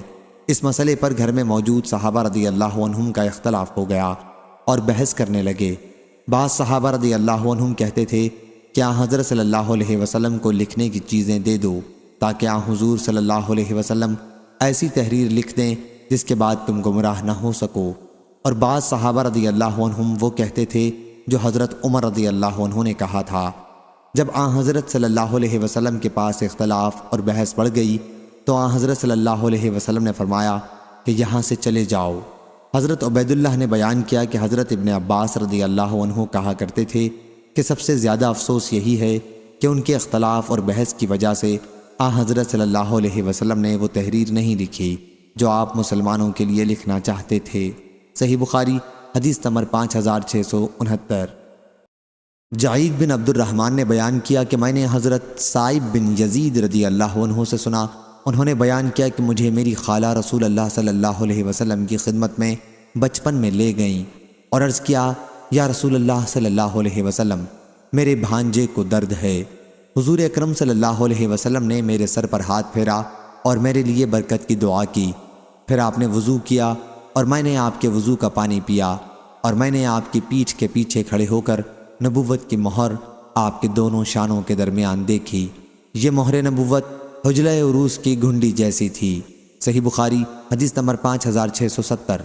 اس مسئلے پر گھر میں موجود صحابہ رضی اللہ عنہم کا اختلاف ہو گیا اور بحث کرنے لگے۔ بعض صحابہ رضی اللہ عنہم کہتے تھے، کیا حضرت صلی اللہ علیہ وسلم کو لکھنے کی چیزیں دے دو تاکہ حضور صلی اللہ علیہ وسلم ایسی تحریر لکھ دیں جس کے بعد تم گمراہ نہ ہو سکو۔ اور بعض صحابہ رضی اللہ عنہم وہ کہتے تھے جو حضرت عمر رضی اللہ عنہ نے کہا تھا، جب آن حضرت صلی اللہ علیہ وسلم کے پاس اختلاف اور بحث بڑھ گئی تو آن حضرت صلی اللہ علیہ وسلم نے فرمایا کہ یہاں سے چلے جاؤ۔ حضرت عبید اللہ نے بیان کیا کہ حضرت ابن عباس رضی اللہ عنہ کہا کرتے تھے کہ سب سے زیادہ افسوس یہی ہے کہ ان کے اختلاف اور بحث کی وجہ سے آن حضرت صلی اللہ علیہ وسلم نے وہ تحریر نہیں لکھی جو آپ مسلمانوں کے لیے لکھنا چاہتے تھے۔ صحیح بخاری حدیث نمبر 5669۔ جعید بن عبد الرحمن نے بیان کیا کہ میں نے حضرت صائب بن یزید رضی اللہ عنہ سے سنا، انہوں نے بیان کیا کہ مجھے میری خالہ رسول اللہ صلی اللہ علیہ وسلم کی خدمت میں بچپن میں لے گئیں اور عرض کیا، یا رسول اللہ صلی اللہ علیہ وسلم، میرے بھانجے کو درد ہے۔ حضور اکرم صلی اللہ علیہ وسلم نے میرے سر پر ہاتھ پھیرا اور میرے لیے برکت کی دعا کی، پھر آپ نے وضو کیا اور میں نے آپ کے وضو کا پانی پیا، اور میں نے آپ کی پیٹھ کے پیچھے کھڑے ہو کر نبوت کی مہر آپ کے دونوں شانوں کے درمیان دیکھی۔ یہ مہر نبوت حجلہ عروس کی گھنڈی جیسی تھی۔ صحیح بخاری حدیث نمبر 5670۔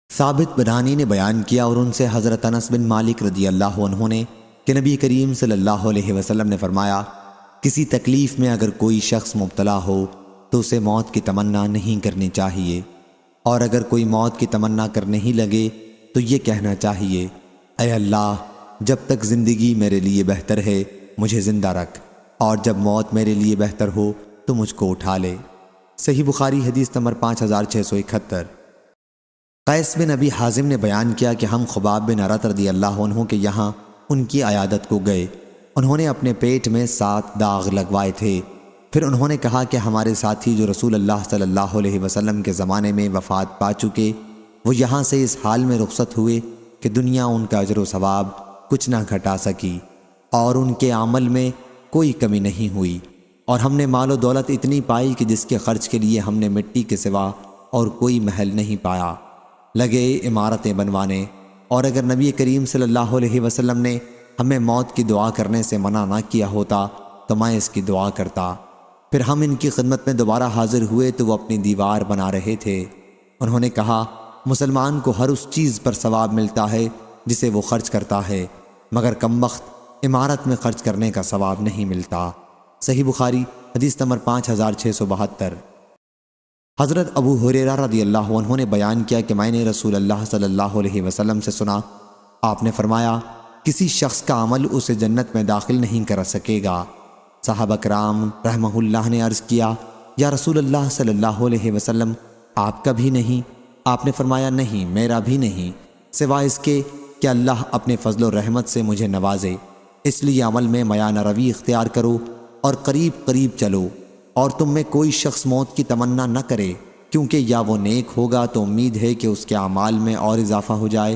ثابت بنانی نے بیان کیا اور ان سے حضرت انس بن مالک رضی اللہ عنہ نے کہ نبی کریم صلی اللہ علیہ وسلم نے فرمایا، کسی تکلیف میں اگر کوئی شخص مبتلا ہو تو اسے موت کی تمنا نہیں کرنی چاہیے، اور اگر کوئی موت کی تمنا کرنے ہی لگے تو یہ کہنا چاہیے، اے اللہ، جب تک زندگی میرے لیے بہتر ہے مجھے زندہ رکھ، اور جب موت میرے لیے بہتر ہو تو مجھ کو اٹھا لے۔ صحیح بخاری حدیث نمبر 5671۔ قیس بن ابی حازم نے بیان کیا کہ ہم خباب بن ارت رضی اللہ عنہ کے یہاں ان کی عیادت کو گئے۔ انہوں نے اپنے پیٹ میں 7 داغ لگوائے تھے۔ پھر انہوں نے کہا کہ ہمارے ساتھی جو رسول اللہ صلی اللہ علیہ وسلم کے زمانے میں وفات پا چکے، وہ یہاں سے اس حال میں رخصت ہوئے کہ دنیا ان کا اجر و ثواب کچھ نہ گھٹا سکی اور ان کے عمل میں کوئی کمی نہیں ہوئی، اور ہم نے مال و دولت اتنی پائی کہ جس کے خرچ کے لیے ہم نے مٹی کے سوا اور کوئی محل نہیں پایا۔ لگے عمارتیں بنوانے، اور اگر نبی کریم صلی اللہ علیہ وسلم نے ہمیں موت کی دعا کرنے سے منع نہ کیا ہوتا تو میں اس کی دعا کرتا۔ پھر ہم ان کی خدمت میں دوبارہ حاضر ہوئے تو وہ اپنی دیوار بنا رہے تھے۔ انہوں نے کہا، مسلمان کو ہر اس چیز پر ثواب ملتا ہے جسے وہ خرچ کرتا ہے، مگر کمبخت عمارت میں خرچ کرنے کا ثواب نہیں ملتا۔ صحیح بخاری حدیث نمبر 5672۔ حضرت ابو ہریرہ رضی اللہ عنہ نے بیان کیا کہ میں نے رسول اللہ صلی اللہ علیہ وسلم سے سنا، آپ نے فرمایا، کسی شخص کا عمل اسے جنت میں داخل نہیں کر سکے گا۔ صحابہ کرام رحمہ اللہ نے عرض کیا، یا رسول اللہ صلی اللہ علیہ وسلم، آپ کا بھی نہیں؟ آپ نے فرمایا، نہیں، میرا بھی نہیں، سوائے اس کے کہ اللہ اپنے فضل و رحمت سے مجھے نوازے۔ اس لیے عمل میں میانہ روی اختیار کرو اور قریب قریب چلو، اور تم میں کوئی شخص موت کی تمنا نہ کرے، کیونکہ یا وہ نیک ہوگا تو امید ہے کہ اس کے اعمال میں اور اضافہ ہو جائے،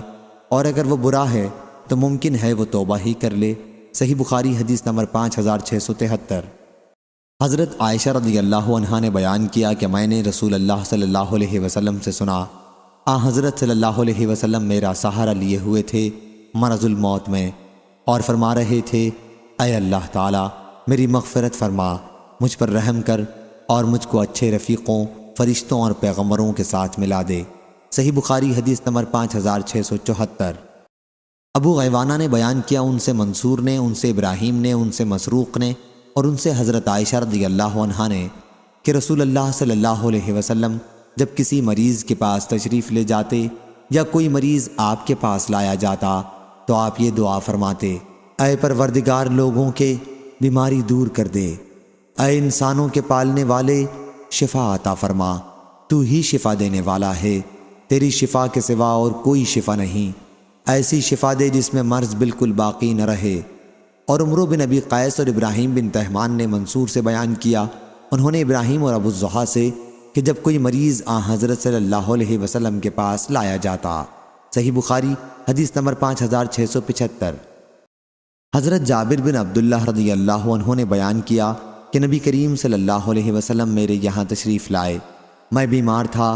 اور اگر وہ برا ہے تو ممکن ہے وہ توبہ ہی کر لے۔ صحیح بخاری حدیث نمبر 5673۔ حضرت عائشہ رضی اللہ عنہا نے بیان کیا کہ میں نے رسول اللہ صلی اللہ علیہ وسلم سے سنا، حضرت صلی اللہ علیہ وسلم میرا سہارا لیے ہوئے تھے مرض الموت میں، اور فرما رہے تھے، اے اللہ تعالی میری مغفرت فرما، مجھ پر رحم کر اور مجھ کو اچھے رفیقوں، فرشتوں اور پیغمبروں کے ساتھ ملا دے۔ صحیح بخاری حدیث نمبر 5674۔ ابو غیوانہ نے بیان کیا، ان سے منصور نے، ان سے ابراہیم نے، ان سے مسروق نے، اور ان سے حضرت عائشہ رضی اللہ عنہا نے کہ رسول اللہ صلی اللہ علیہ وسلم جب کسی مریض کے پاس تشریف لے جاتے یا کوئی مریض آپ کے پاس لایا جاتا تو آپ یہ دعا فرماتے، اے پروردگار لوگوں کے بیماری دور کر دے، اے انسانوں کے پالنے والے شفا عطا فرما، تو ہی شفا دینے والا ہے، تیری شفا کے سوا اور کوئی شفا نہیں، ایسی شفا دے جس میں مرض بالکل باقی نہ رہے۔ اور عمرو بن ابی قیس اور ابراہیم بن تہمان نے منصور سے بیان کیا، انہوں نے ابراہیم اور ابو الضحیٰ سے کہ جب کوئی مریض حضرت صلی اللہ علیہ وسلم کے پاس لایا جاتا۔ صحیح بخاری حدیث نمبر 5675۔ حضرت جابر بن عبداللہ رضی اللہ عنہ نے بیان کیا کہ نبی کریم صلی اللہ علیہ وسلم میرے یہاں تشریف لائے، میں بیمار تھا،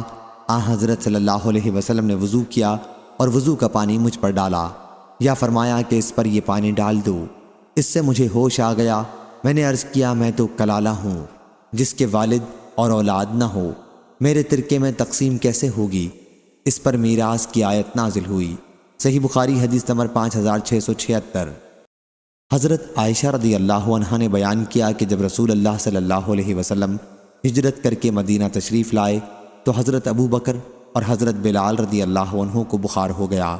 حضرت صلی اللہ علیہ وسلم نے وضو کیا اور وضو کا پانی مجھ پر ڈالا، یا فرمایا کہ اس پر یہ پانی ڈال دو۔ اس سے مجھے ہوش آ گیا، میں نے عرض کیا، میں تو کلالہ ہوں جس کے والد اور اولاد نہ ہو، میرے ترکے میں تقسیم کیسے ہوگی؟ اس پر میراث کی آیت نازل ہوئی۔ صحیح بخاری حدیث نمبر 5676۔ حضرت عائشہ رضی اللہ عنہا نے بیان کیا کہ جب رسول اللہ صلی اللہ علیہ وسلم ہجرت کر کے مدینہ تشریف لائے تو حضرت ابو بکر اور حضرت بلال رضی اللہ عنہ کو بخار ہو گیا۔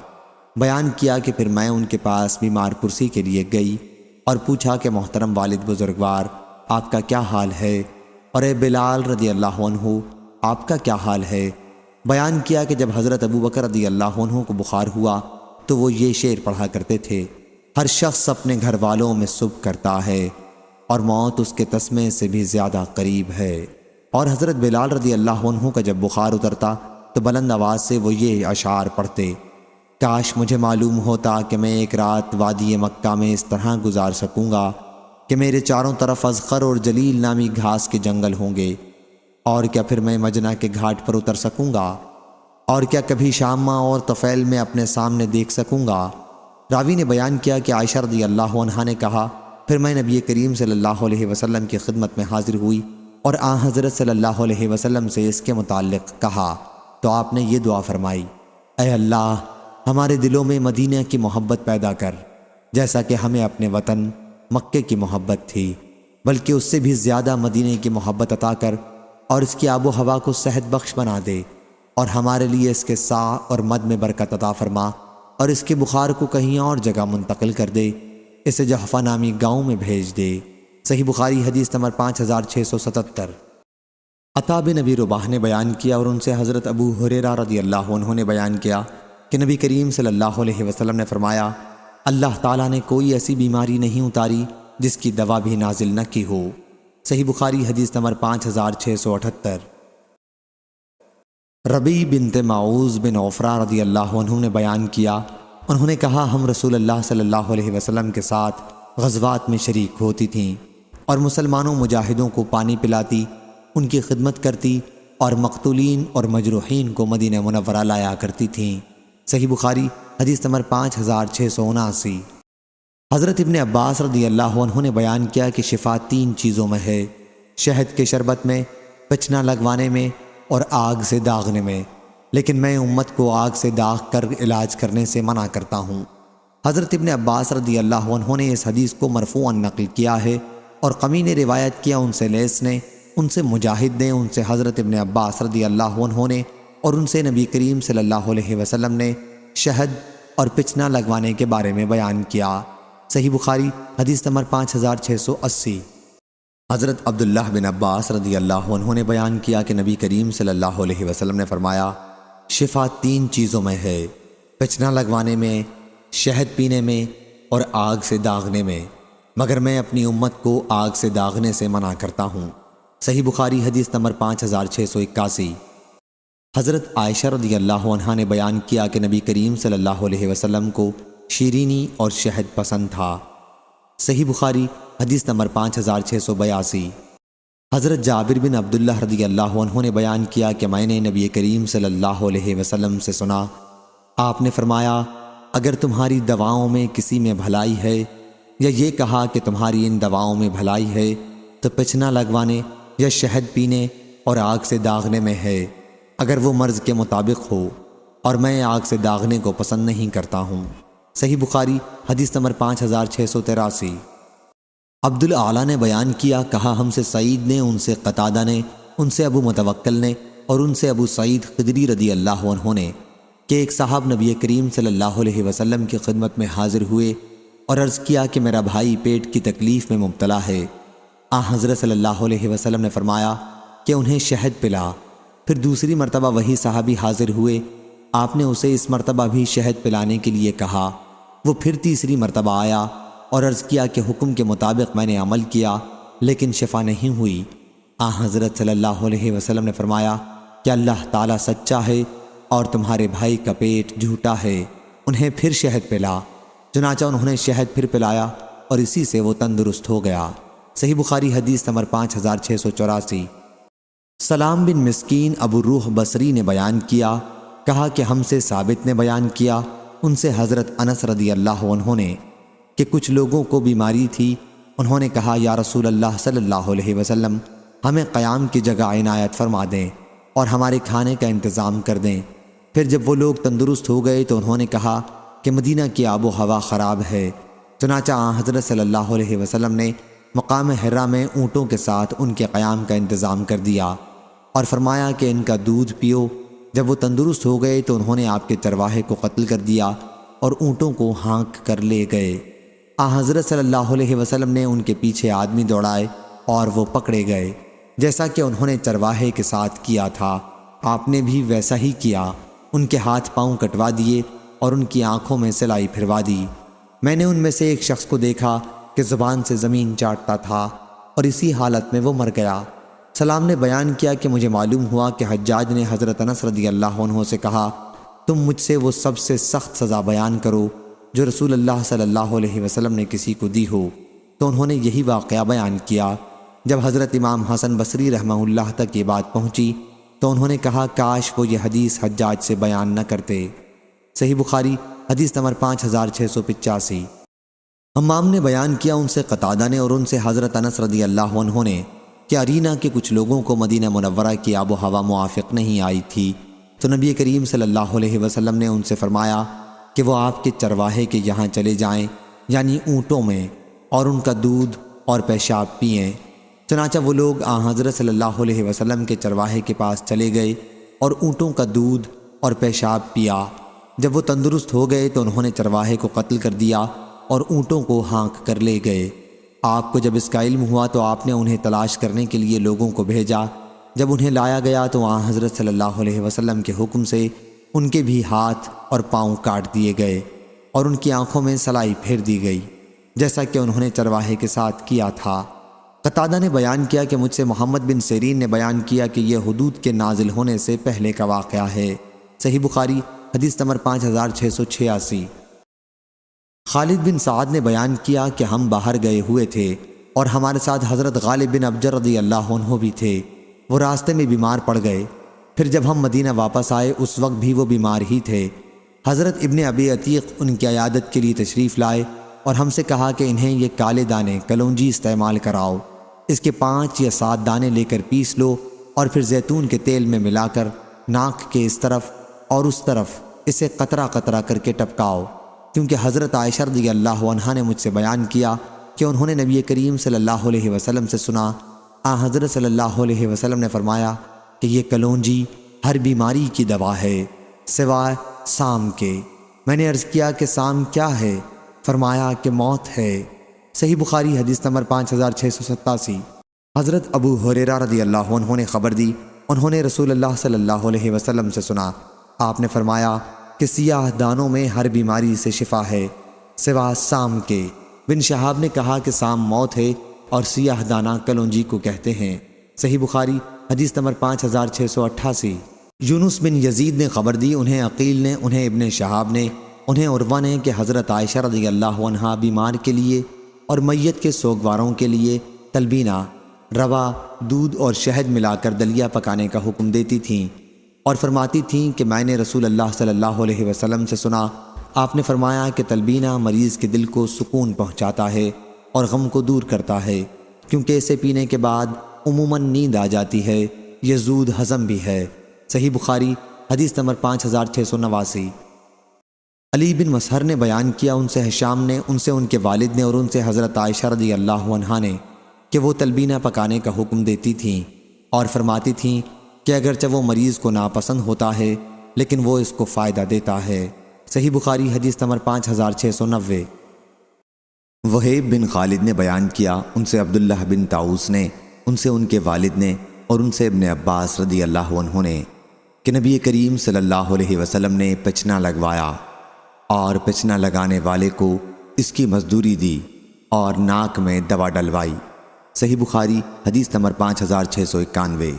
بیان کیا کہ پھر میں ان کے پاس بیمار پرسی کے لیے گئی اور پوچھا کہ محترم والد بزرگوار آپ کا کیا حال ہے، اور اے بلال رضی اللہ عنہ آپ کا کیا حال ہے۔ بیان کیا کہ جب حضرت ابو بکر رضی اللہ عنہ کو بخار ہوا تو وہ یہ شعر پڑھا کرتے تھے: ہر شخص اپنے گھر والوں میں صبح کرتا ہے اور موت اس کے تسمے سے بھی زیادہ قریب ہے۔ اور حضرت بلال رضی اللہ عنہ کا جب بخار اترتا تو بلند آواز سے وہ یہ اشعار پڑھتے: کاش مجھے معلوم ہوتا کہ میں ایک رات وادی مکہ میں اس طرح گزار سکوں گا کہ میرے چاروں طرف اذخر اور جلیل نامی گھاس کے جنگل ہوں گے، اور کیا پھر میں مجنہ کے گھاٹ پر اتر سکوں گا، اور کیا کبھی شامہ اور طفیل میں اپنے سامنے دیکھ سکوں گا۔ راوی نے بیان کیا کہ عائشہ رضی اللہ عنہا نے کہا پھر میں نبی کریم صلی اللہ علیہ وسلم کی خدمت میں حاضر ہوئی اور آن حضرت صلی اللہ علیہ وسلم سے اس کے متعلق کہا تو آپ نے یہ دعا فرمائی: اے اللہ ہمارے دلوں میں مدینہ کی محبت پیدا کر جیسا کہ ہمیں اپنے وطن مکے کی محبت تھی، بلکہ اس سے بھی زیادہ مدینہ کی محبت عطا کر اور اس کی آب و ہوا کو صحت بخش بنا دے، اور ہمارے لیے اس کے سا اور مد میں برکت عطا فرما، اور اس کے بخار کو کہیں اور جگہ منتقل کر دے، اسے جحفہ نامی گاؤں میں بھیج دے۔ صحیح بخاری حدیث نمبر 5677۔ عطا بن ابی رباح نے بیان کیا اور ان سے حضرت ابو ہریرہ رضی اللہ عنہ نے بیان کیا کہ نبی کریم صلی اللہ علیہ وسلم نے فرمایا: اللہ تعالیٰ نے کوئی ایسی بیماری نہیں اتاری جس کی دوا بھی نازل نہ کی ہو۔ صحیح بخاری حدیث نمبر 5678۔ ربیع بنت معوذ بن عفرہ رضی اللہ عنہ نے بیان کیا، انہوں نے کہا ہم رسول اللہ صلی اللہ علیہ وسلم کے ساتھ غزوات میں شریک ہوتی تھیں اور مسلمانوں مجاہدوں کو پانی پلاتی، ان کی خدمت کرتی اور مقتولین اور مجروحین کو مدینہ منورہ لایا کرتی تھیں۔ صحیح بخاری حدیث نمبر 5679۔ حضرت ابن عباس رضی اللہ عنہ نے بیان کیا کہ شفا 3 چیزوں میں ہے: شہد کے شربت میں، پچنا لگوانے میں اور آگ سے داغنے میں، لیکن میں امت کو آگ سے داغ کر علاج کرنے سے منع کرتا ہوں۔ حضرت ابن عباس رضی اللہ عنہ نے اس حدیث کو مرفوعاً نقل کیا ہے اور قمی نے روایت کیا ان سے لیث نے، ان سے مجاہد نے، ان سے حضرت ابن عباس رضی اللہ عنہ نے اور ان سے نبی کریم صلی اللہ علیہ وسلم نے شہد اور پچنا لگوانے کے بارے میں بیان کیا۔ صحیح بخاری حدیث نمبر 5680۔ حضرت عبداللہ بن عباس رضی اللہ عنہ نے بیان کیا کہ نبی کریم صلی اللہ علیہ وسلم نے فرمایا: شفا 3 چیزوں میں ہے: پچنا لگوانے میں، شہد پینے میں اور آگ سے داغنے میں، مگر میں اپنی امت کو آگ سے داغنے سے منع کرتا ہوں۔ صحیح بخاری حدیث نمبر 5681۔ حضرت عائشہ رضی اللہ عنہا نے بیان کیا کہ نبی کریم صلی اللہ علیہ وسلم کو شیرینی اور شہد پسند تھا۔ صحیح بخاری حدیث نمبر 5682۔ حضرت جابر بن عبداللہ رضی اللہ عنہ نے بیان کیا کہ میں نے نبی کریم صلی اللہ علیہ وسلم سے سنا، آپ نے فرمایا: اگر تمہاری دواؤں میں کسی میں بھلائی ہے، یا یہ کہا کہ تمہاری ان دواؤں میں بھلائی ہے، تو پچنا لگوانے یا شہد پینے اور آگ سے داغنے میں ہے، اگر وہ مرض کے مطابق ہو، اور میں آگ سے داغنے کو پسند نہیں کرتا ہوں۔ صحیح بخاری حدیث نمبر 5683۔ عبدالعالی نے بیان کیا، کہا ہم سے سعید نے، ان سے قتادہ نے، ان سے ابو متوکل نے اور ان سے ابو سعید خدری رضی اللہ عنہ نے کہ ایک صاحب نبی کریم صلی اللہ علیہ وسلم کی خدمت میں حاضر ہوئے اور عرض کیا کہ میرا بھائی پیٹ کی تکلیف میں مبتلا ہے۔ حضرت صلی اللہ علیہ وسلم نے فرمایا کہ انہیں شہد پلا۔ پھر دوسری مرتبہ وہی صحابی حاضر ہوئے، آپ نے اسے اس مرتبہ بھی شہد پلانے کے لیے کہا۔ وہ پھر تیسری مرتبہ آیا اور عرض کیا کہ حکم کے مطابق میں نے عمل کیا لیکن شفا نہیں ہوئی۔ حضرت صلی اللہ علیہ وسلم نے فرمایا کہ اللہ تعالیٰ سچا ہے اور تمہارے بھائی کا پیٹ جھوٹا ہے، انہیں پھر شہد پلا۔ چنانچہ انہوں نے شہد پھر پلایا اور اسی سے وہ تندرست ہو گیا۔ صحیح بخاری حدیث نمبر 5684۔ سلام بن مسکین ابو روح بصری نے بیان کیا، کہا کہ ہم سے ثابت نے بیان کیا، ان سے حضرت انس رضی اللہ عنہ نے کہ کچھ لوگوں کو بیماری تھی، انہوں نے کہا یا رسول اللہ صلی اللہ علیہ وسلم ہمیں قیام کی جگہ عنایت فرما دیں اور ہمارے کھانے کا انتظام کر دیں۔ پھر جب وہ لوگ تندرست ہو گئے تو انہوں نے کہا کہ مدینہ کی آب و ہوا خراب ہے چنانچہ حضرت صلی اللہ علیہ وسلم نے مقام حرا میں اونٹوں کے ساتھ ان کے قیام کا انتظام کر دیا اور فرمایا کہ ان کا دودھ پیو۔ جب وہ تندرست ہو گئے تو انہوں نے آپ کے چرواہے کو قتل کر دیا اور اونٹوں کو ہانک کر لے گئے۔ حضرت صلی اللہ علیہ وسلم نے ان کے پیچھے آدمی دوڑائے اور وہ پکڑے گئے، جیسا کہ انہوں نے چرواہے کے ساتھ کیا تھا آپ نے بھی ویسا ہی کیا۔ ان کے ہاتھ پاؤں کٹوا دیے اور ان کی آنکھوں میں سلائی پھروا دی۔ میں نے ان میں سے ایک شخص کو دیکھا کہ زبان سے زمین چاٹتا تھا اور اسی حالت میں وہ مر گیا۔ سلام نے بیان کیا کہ مجھے معلوم ہوا کہ حجاج نے حضرت انس رضی اللہ عنہ سے کہا، تم مجھ سے وہ سب سے سخت سزا بیان کرو جو رسول اللہ صلی اللہ علیہ وسلم نے کسی کو دی ہو۔ تو انہوں نے یہی واقعہ بیان کیا۔ جب حضرت امام حسن بصری رحمہ اللہ تک یہ بات پہنچی تو انہوں نے کہا کاش وہ یہ حدیث حجاج سے بیان نہ کرتے۔ صحیح بخاری حدیث نمبر 5685۔ حمام نے بیان کیا ان سے قتادہ نے اور ان سے حضرت انس رضی اللہ عنہ نے کہ ارینا کے کچھ لوگوں کو مدینہ منورہ کی آب و ہوا موافق نہیں آئی تھی، تو نبی کریم صلی اللہ علیہ وسلم نے ان سے فرمایا کہ وہ آپ کے چرواہے کے یہاں چلے جائیں، یعنی اونٹوں میں، اور ان کا دودھ اور پیشاب پئیں۔ چنانچہ وہ لوگ حضرت صلی اللہ علیہ وسلم کے چرواہے کے پاس چلے گئے اور اونٹوں کا دودھ اور پیشاب پیا۔ جب وہ تندرست ہو گئے تو انہوں نے چرواہے کو قتل کر دیا اور اونٹوں کو ہانک کر لے گئے۔ آپ کو جب اس کا علم ہوا تو آپ نے انہیں تلاش کرنے کے لیے لوگوں کو بھیجا۔ جب انہیں لایا گیا تو حضرت صلی اللہ علیہ وسلم کے حکم سے ان کے بھی ہاتھ اور پاؤں کاٹ دیے گئے اور ان کی آنکھوں میں سلائی پھیر دی گئی، جیسا کہ انہوں نے چرواہے کے ساتھ کیا تھا۔ قتادہ نے بیان کیا کہ مجھ سے محمد بن سیرین نے بیان کیا کہ یہ حدود کے نازل ہونے سے پہلے کا واقعہ ہے۔ صحیح بخاری حدیث نمبر 5686۔ خالد بن سعد نے بیان کیا کہ ہم باہر گئے ہوئے تھے اور ہمارے ساتھ حضرت غالب بن ابجر رضی اللہ عنہ بھی تھے۔ وہ راستے میں بیمار پڑ گئے، پھر جب ہم مدینہ واپس آئے اس وقت بھی وہ بیمار ہی تھے۔ حضرت ابن ابی عتیق ان کی عیادت کے لیے تشریف لائے اور ہم سے کہا کہ انہیں یہ کالے دانے کلونجی استعمال کراؤ، اس کے 5 یا 7 دانے لے کر پیس لو اور پھر زیتون کے تیل میں ملا کر ناک کے اس طرف اور اس طرف اسے قطرہ قطرہ کر کے ٹپکاؤ، کیونکہ حضرت عائشہ رضی اللہ عنہا نے مجھ سے بیان کیا کہ انہوں نے نبی کریم صلی اللہ علیہ وسلم سے سنا، حضرت صلی اللہ علیہ وسلم نے فرمایا کہ یہ کلونجی ہر بیماری کی دوا ہے سوائے سام کے۔ میں نے عرض کیا کہ سام کیا ہے؟ فرمایا کہ موت ہے۔ صحیح بخاری حدیث نمبر 5687۔ حضرت ابو ہریرہ رضی اللہ عنہ نے خبر دی، انہوں نے رسول اللہ صلی اللہ علیہ وسلم سے سنا، آپ نے فرمایا کہ سیاہ دانوں میں ہر بیماری سے شفا ہے سوا سام کے۔ بن شہاب نے کہا کہ سام موت ہے اور سیاہ دانہ کلونجی کو کہتے ہیں۔ صحیح بخاری حدیث نمبر 5688۔ یونس بن یزید نے خبر دی، انہیں عقیل نے، انہیں ابن شہاب نے، انہیں عروہ نے کہ حضرت عائشہ رضی اللہ عنہا بیمار کے لیے اور میت کے سوگواروں کے لیے تلبینہ، روا، دودھ اور شہد ملا کر دلیا پکانے کا حکم دیتی تھیں اور فرماتی تھیں کہ میں نے رسول اللہ صلی اللہ علیہ وسلم سے سنا، آپ نے فرمایا کہ تلبینہ مریض کے دل کو سکون پہنچاتا ہے اور غم کو دور کرتا ہے، کیونکہ اسے پینے کے بعد عموماً نیند آ جاتی ہے، یہ زود ہضم بھی ہے۔ صحیح بخاری حدیث نمبر 5689۔ علی بن مسہر نے بیان کیا ان سے ہشام نے، ان سے ان کے والد نے اور ان سے حضرت عائشہ رضی اللہ عنہا نے کہ وہ تلبینہ پکانے کا حکم دیتی تھیں اور فرماتی تھیں کہ اگرچہ وہ مریض کو ناپسند ہوتا ہے لیکن وہ اس کو فائدہ دیتا ہے۔ صحیح بخاری حدیث نمبر 5690۔ وہیب بن خالد نے بیان کیا ان سے عبداللہ بن طاؤس نے، ان سے ان کے والد نے اور ان سے ابن عباس رضی اللہ عنہ نے کہ نبی کریم صلی اللہ علیہ وسلم نے پچنا لگوایا اور پچنا لگانے والے کو اس کی مزدوری دی اور ناک میں دوا ڈلوائی۔ صحیح بخاری حدیث نمبر 5691۔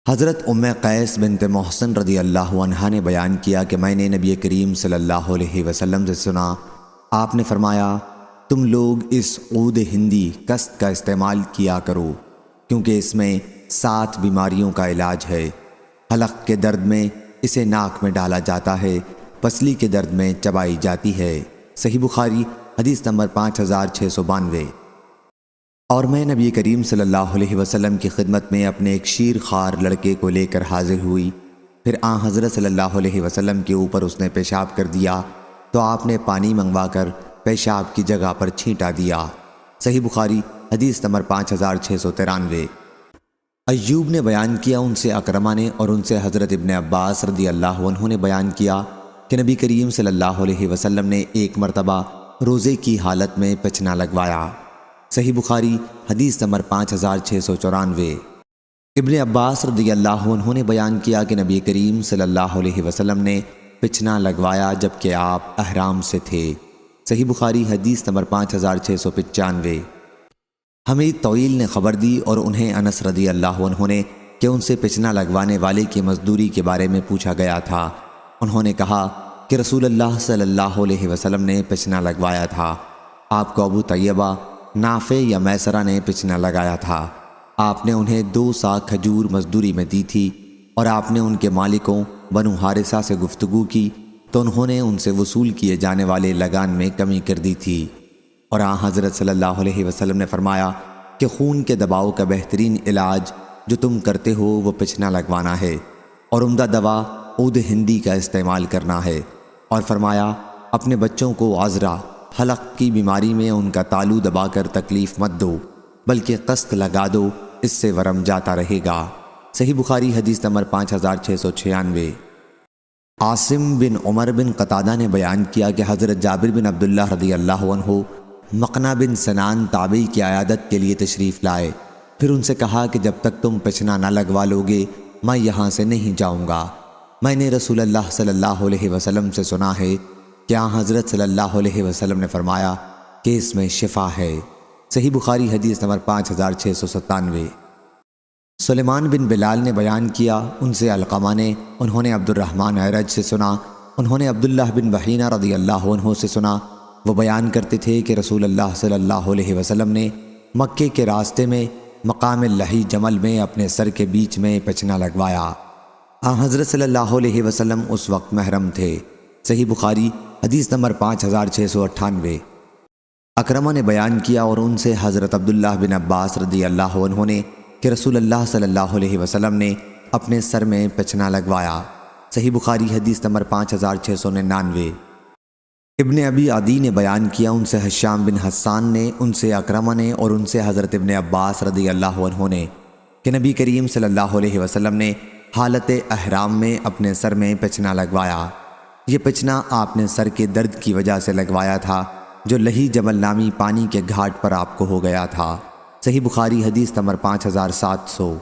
حضرت ام قیس بنت محسن رضی اللہ عنہا نے بیان کیا کہ میں نے نبی کریم صلی اللہ علیہ وسلم سے سنا، آپ نے فرمایا تم لوگ اس عود ہندی کست کا استعمال کیا کرو، کیونکہ اس میں 7 بیماریوں کا علاج ہے۔ حلق کے درد میں اسے ناک میں ڈالا جاتا ہے، پسلی کے درد میں چبائی جاتی ہے۔ صحیح بخاری حدیث نمبر 5692۔ اور میں نبی کریم صلی اللہ علیہ وسلم کی خدمت میں اپنے ایک شیر خوار لڑکے کو لے کر حاضر ہوئی، پھر حضرت صلی اللہ علیہ وسلم کے اوپر اس نے پیشاب کر دیا تو آپ نے پانی منگوا کر پیشاب کی جگہ پر چھینٹا دیا۔ صحیح بخاری حدیث نمبر 5693۔ ایوب نے بیان کیا، ان سے اکرمہ نے اور ان سے حضرت ابن عباس رضی اللہ عنہ نے بیان کیا کہ نبی کریم صلی اللہ علیہ وسلم نے ایک مرتبہ روزے کی حالت میں پچنا لگوایا۔ صحیح بخاری حدیث نمبر 5694۔ ابن عباس رضی اللہ عنہ نے بیان کیا کہ نبی کریم صلی اللہ علیہ وسلم نے پچنا لگوایا جبکہ آپ احرام سے تھے۔ صحیح بخاری حدیث نمبر 5695۔ حمید طویل نے خبر دی اور انہیں انس رضی اللہ عنہ نے کہ ان سے پچنا لگوانے والے کی مزدوری کے بارے میں پوچھا گیا تھا۔ انہوں نے کہا کہ رسول اللہ صلی اللہ علیہ وسلم نے پچنا لگوایا تھا۔ آپ کو ابو طیبہ، نافع یا میسرہ نے پچنا لگایا تھا۔ آپ نے انہیں 2 سا کھجور مزدوری میں دی تھی اور آپ نے ان کے مالکوں بنو حارثہ سے گفتگو کی تو انہوں نے ان سے وصول کیے جانے والے لگان میں کمی کر دی تھی، اور آن حضرت صلی اللہ علیہ وسلم نے فرمایا کہ خون کے دباؤ کا بہترین علاج جو تم کرتے ہو وہ پچنا لگوانا ہے، اور عمدہ دوا عود ہندی کا استعمال کرنا ہے، اور فرمایا اپنے بچوں کو عذرہ حلق کی بیماری میں ان کا تالو دبا کر تکلیف مت دو بلکہ قسط لگا دو، اس سے ورم جاتا رہے گا۔ صحیح بخاری حدیث نمبر 5696۔ عاصم بن عمر بن قتادہ نے بیان کیا کہ حضرت جابر بن عبداللہ رضی اللہ عنہ مقنع بن سنان تابعی کی عیادت کے لیے تشریف لائے، پھر ان سے کہا کہ جب تک تم پچنا نہ لگوا لوگے میں یہاں سے نہیں جاؤں گا۔ میں نے رسول اللہ صلی اللہ علیہ وسلم سے سنا ہے کہ حضرت صلی اللہ علیہ وسلم نے فرمایا کہ اس میں شفا ہے۔ صحیح بخاری حدیث نمبر 5697۔ سلیمان بن بلال نے بیان کیا، ان سے علقمہ نے، انہوں نے عبد الرحمن اعرج سے سنا، انہوں نے عبداللہ بن بحینہ رضی اللہ عنہ سے سنا، وہ بیان کرتے تھے کہ رسول اللہ صلی اللہ علیہ وسلم نے مکے کے راستے میں مقام لہی جمل میں اپنے سر کے بیچ میں پچنا لگوایا۔ حضرت صلی اللہ علیہ وسلم اس وقت محرم تھے۔ صحیح بخاری حدیث نمبر 5698۔ اکرمہ نے بیان کیا اور ان سے حضرت عبداللہ بن عباس رضی اللہ عنہ نے کہ رسول اللہ صلی اللہ علیہ وسلم نے اپنے سر میں پچنا لگوایا۔ صحیح بخاری حدیث نمبر 5699۔ ابن ابی عدی نے بیان کیا، ان سے حشام بن حسان نے، ان سے اکرمہ نے اور ان سے حضرت ابن عباس رضی اللہ عنہ نے کہ نبی کریم صلی اللہ علیہ وسلم نے حالت احرام میں اپنے سر میں پچنا لگوایا۔ یہ پچنا آپ نے سر کے درد کی وجہ سے لگوایا تھا جو لہی جمل نامی پانی کے گھاٹ پر آپ کو ہو گیا تھا۔ صحیح بخاری حدیث نمبر 5700۔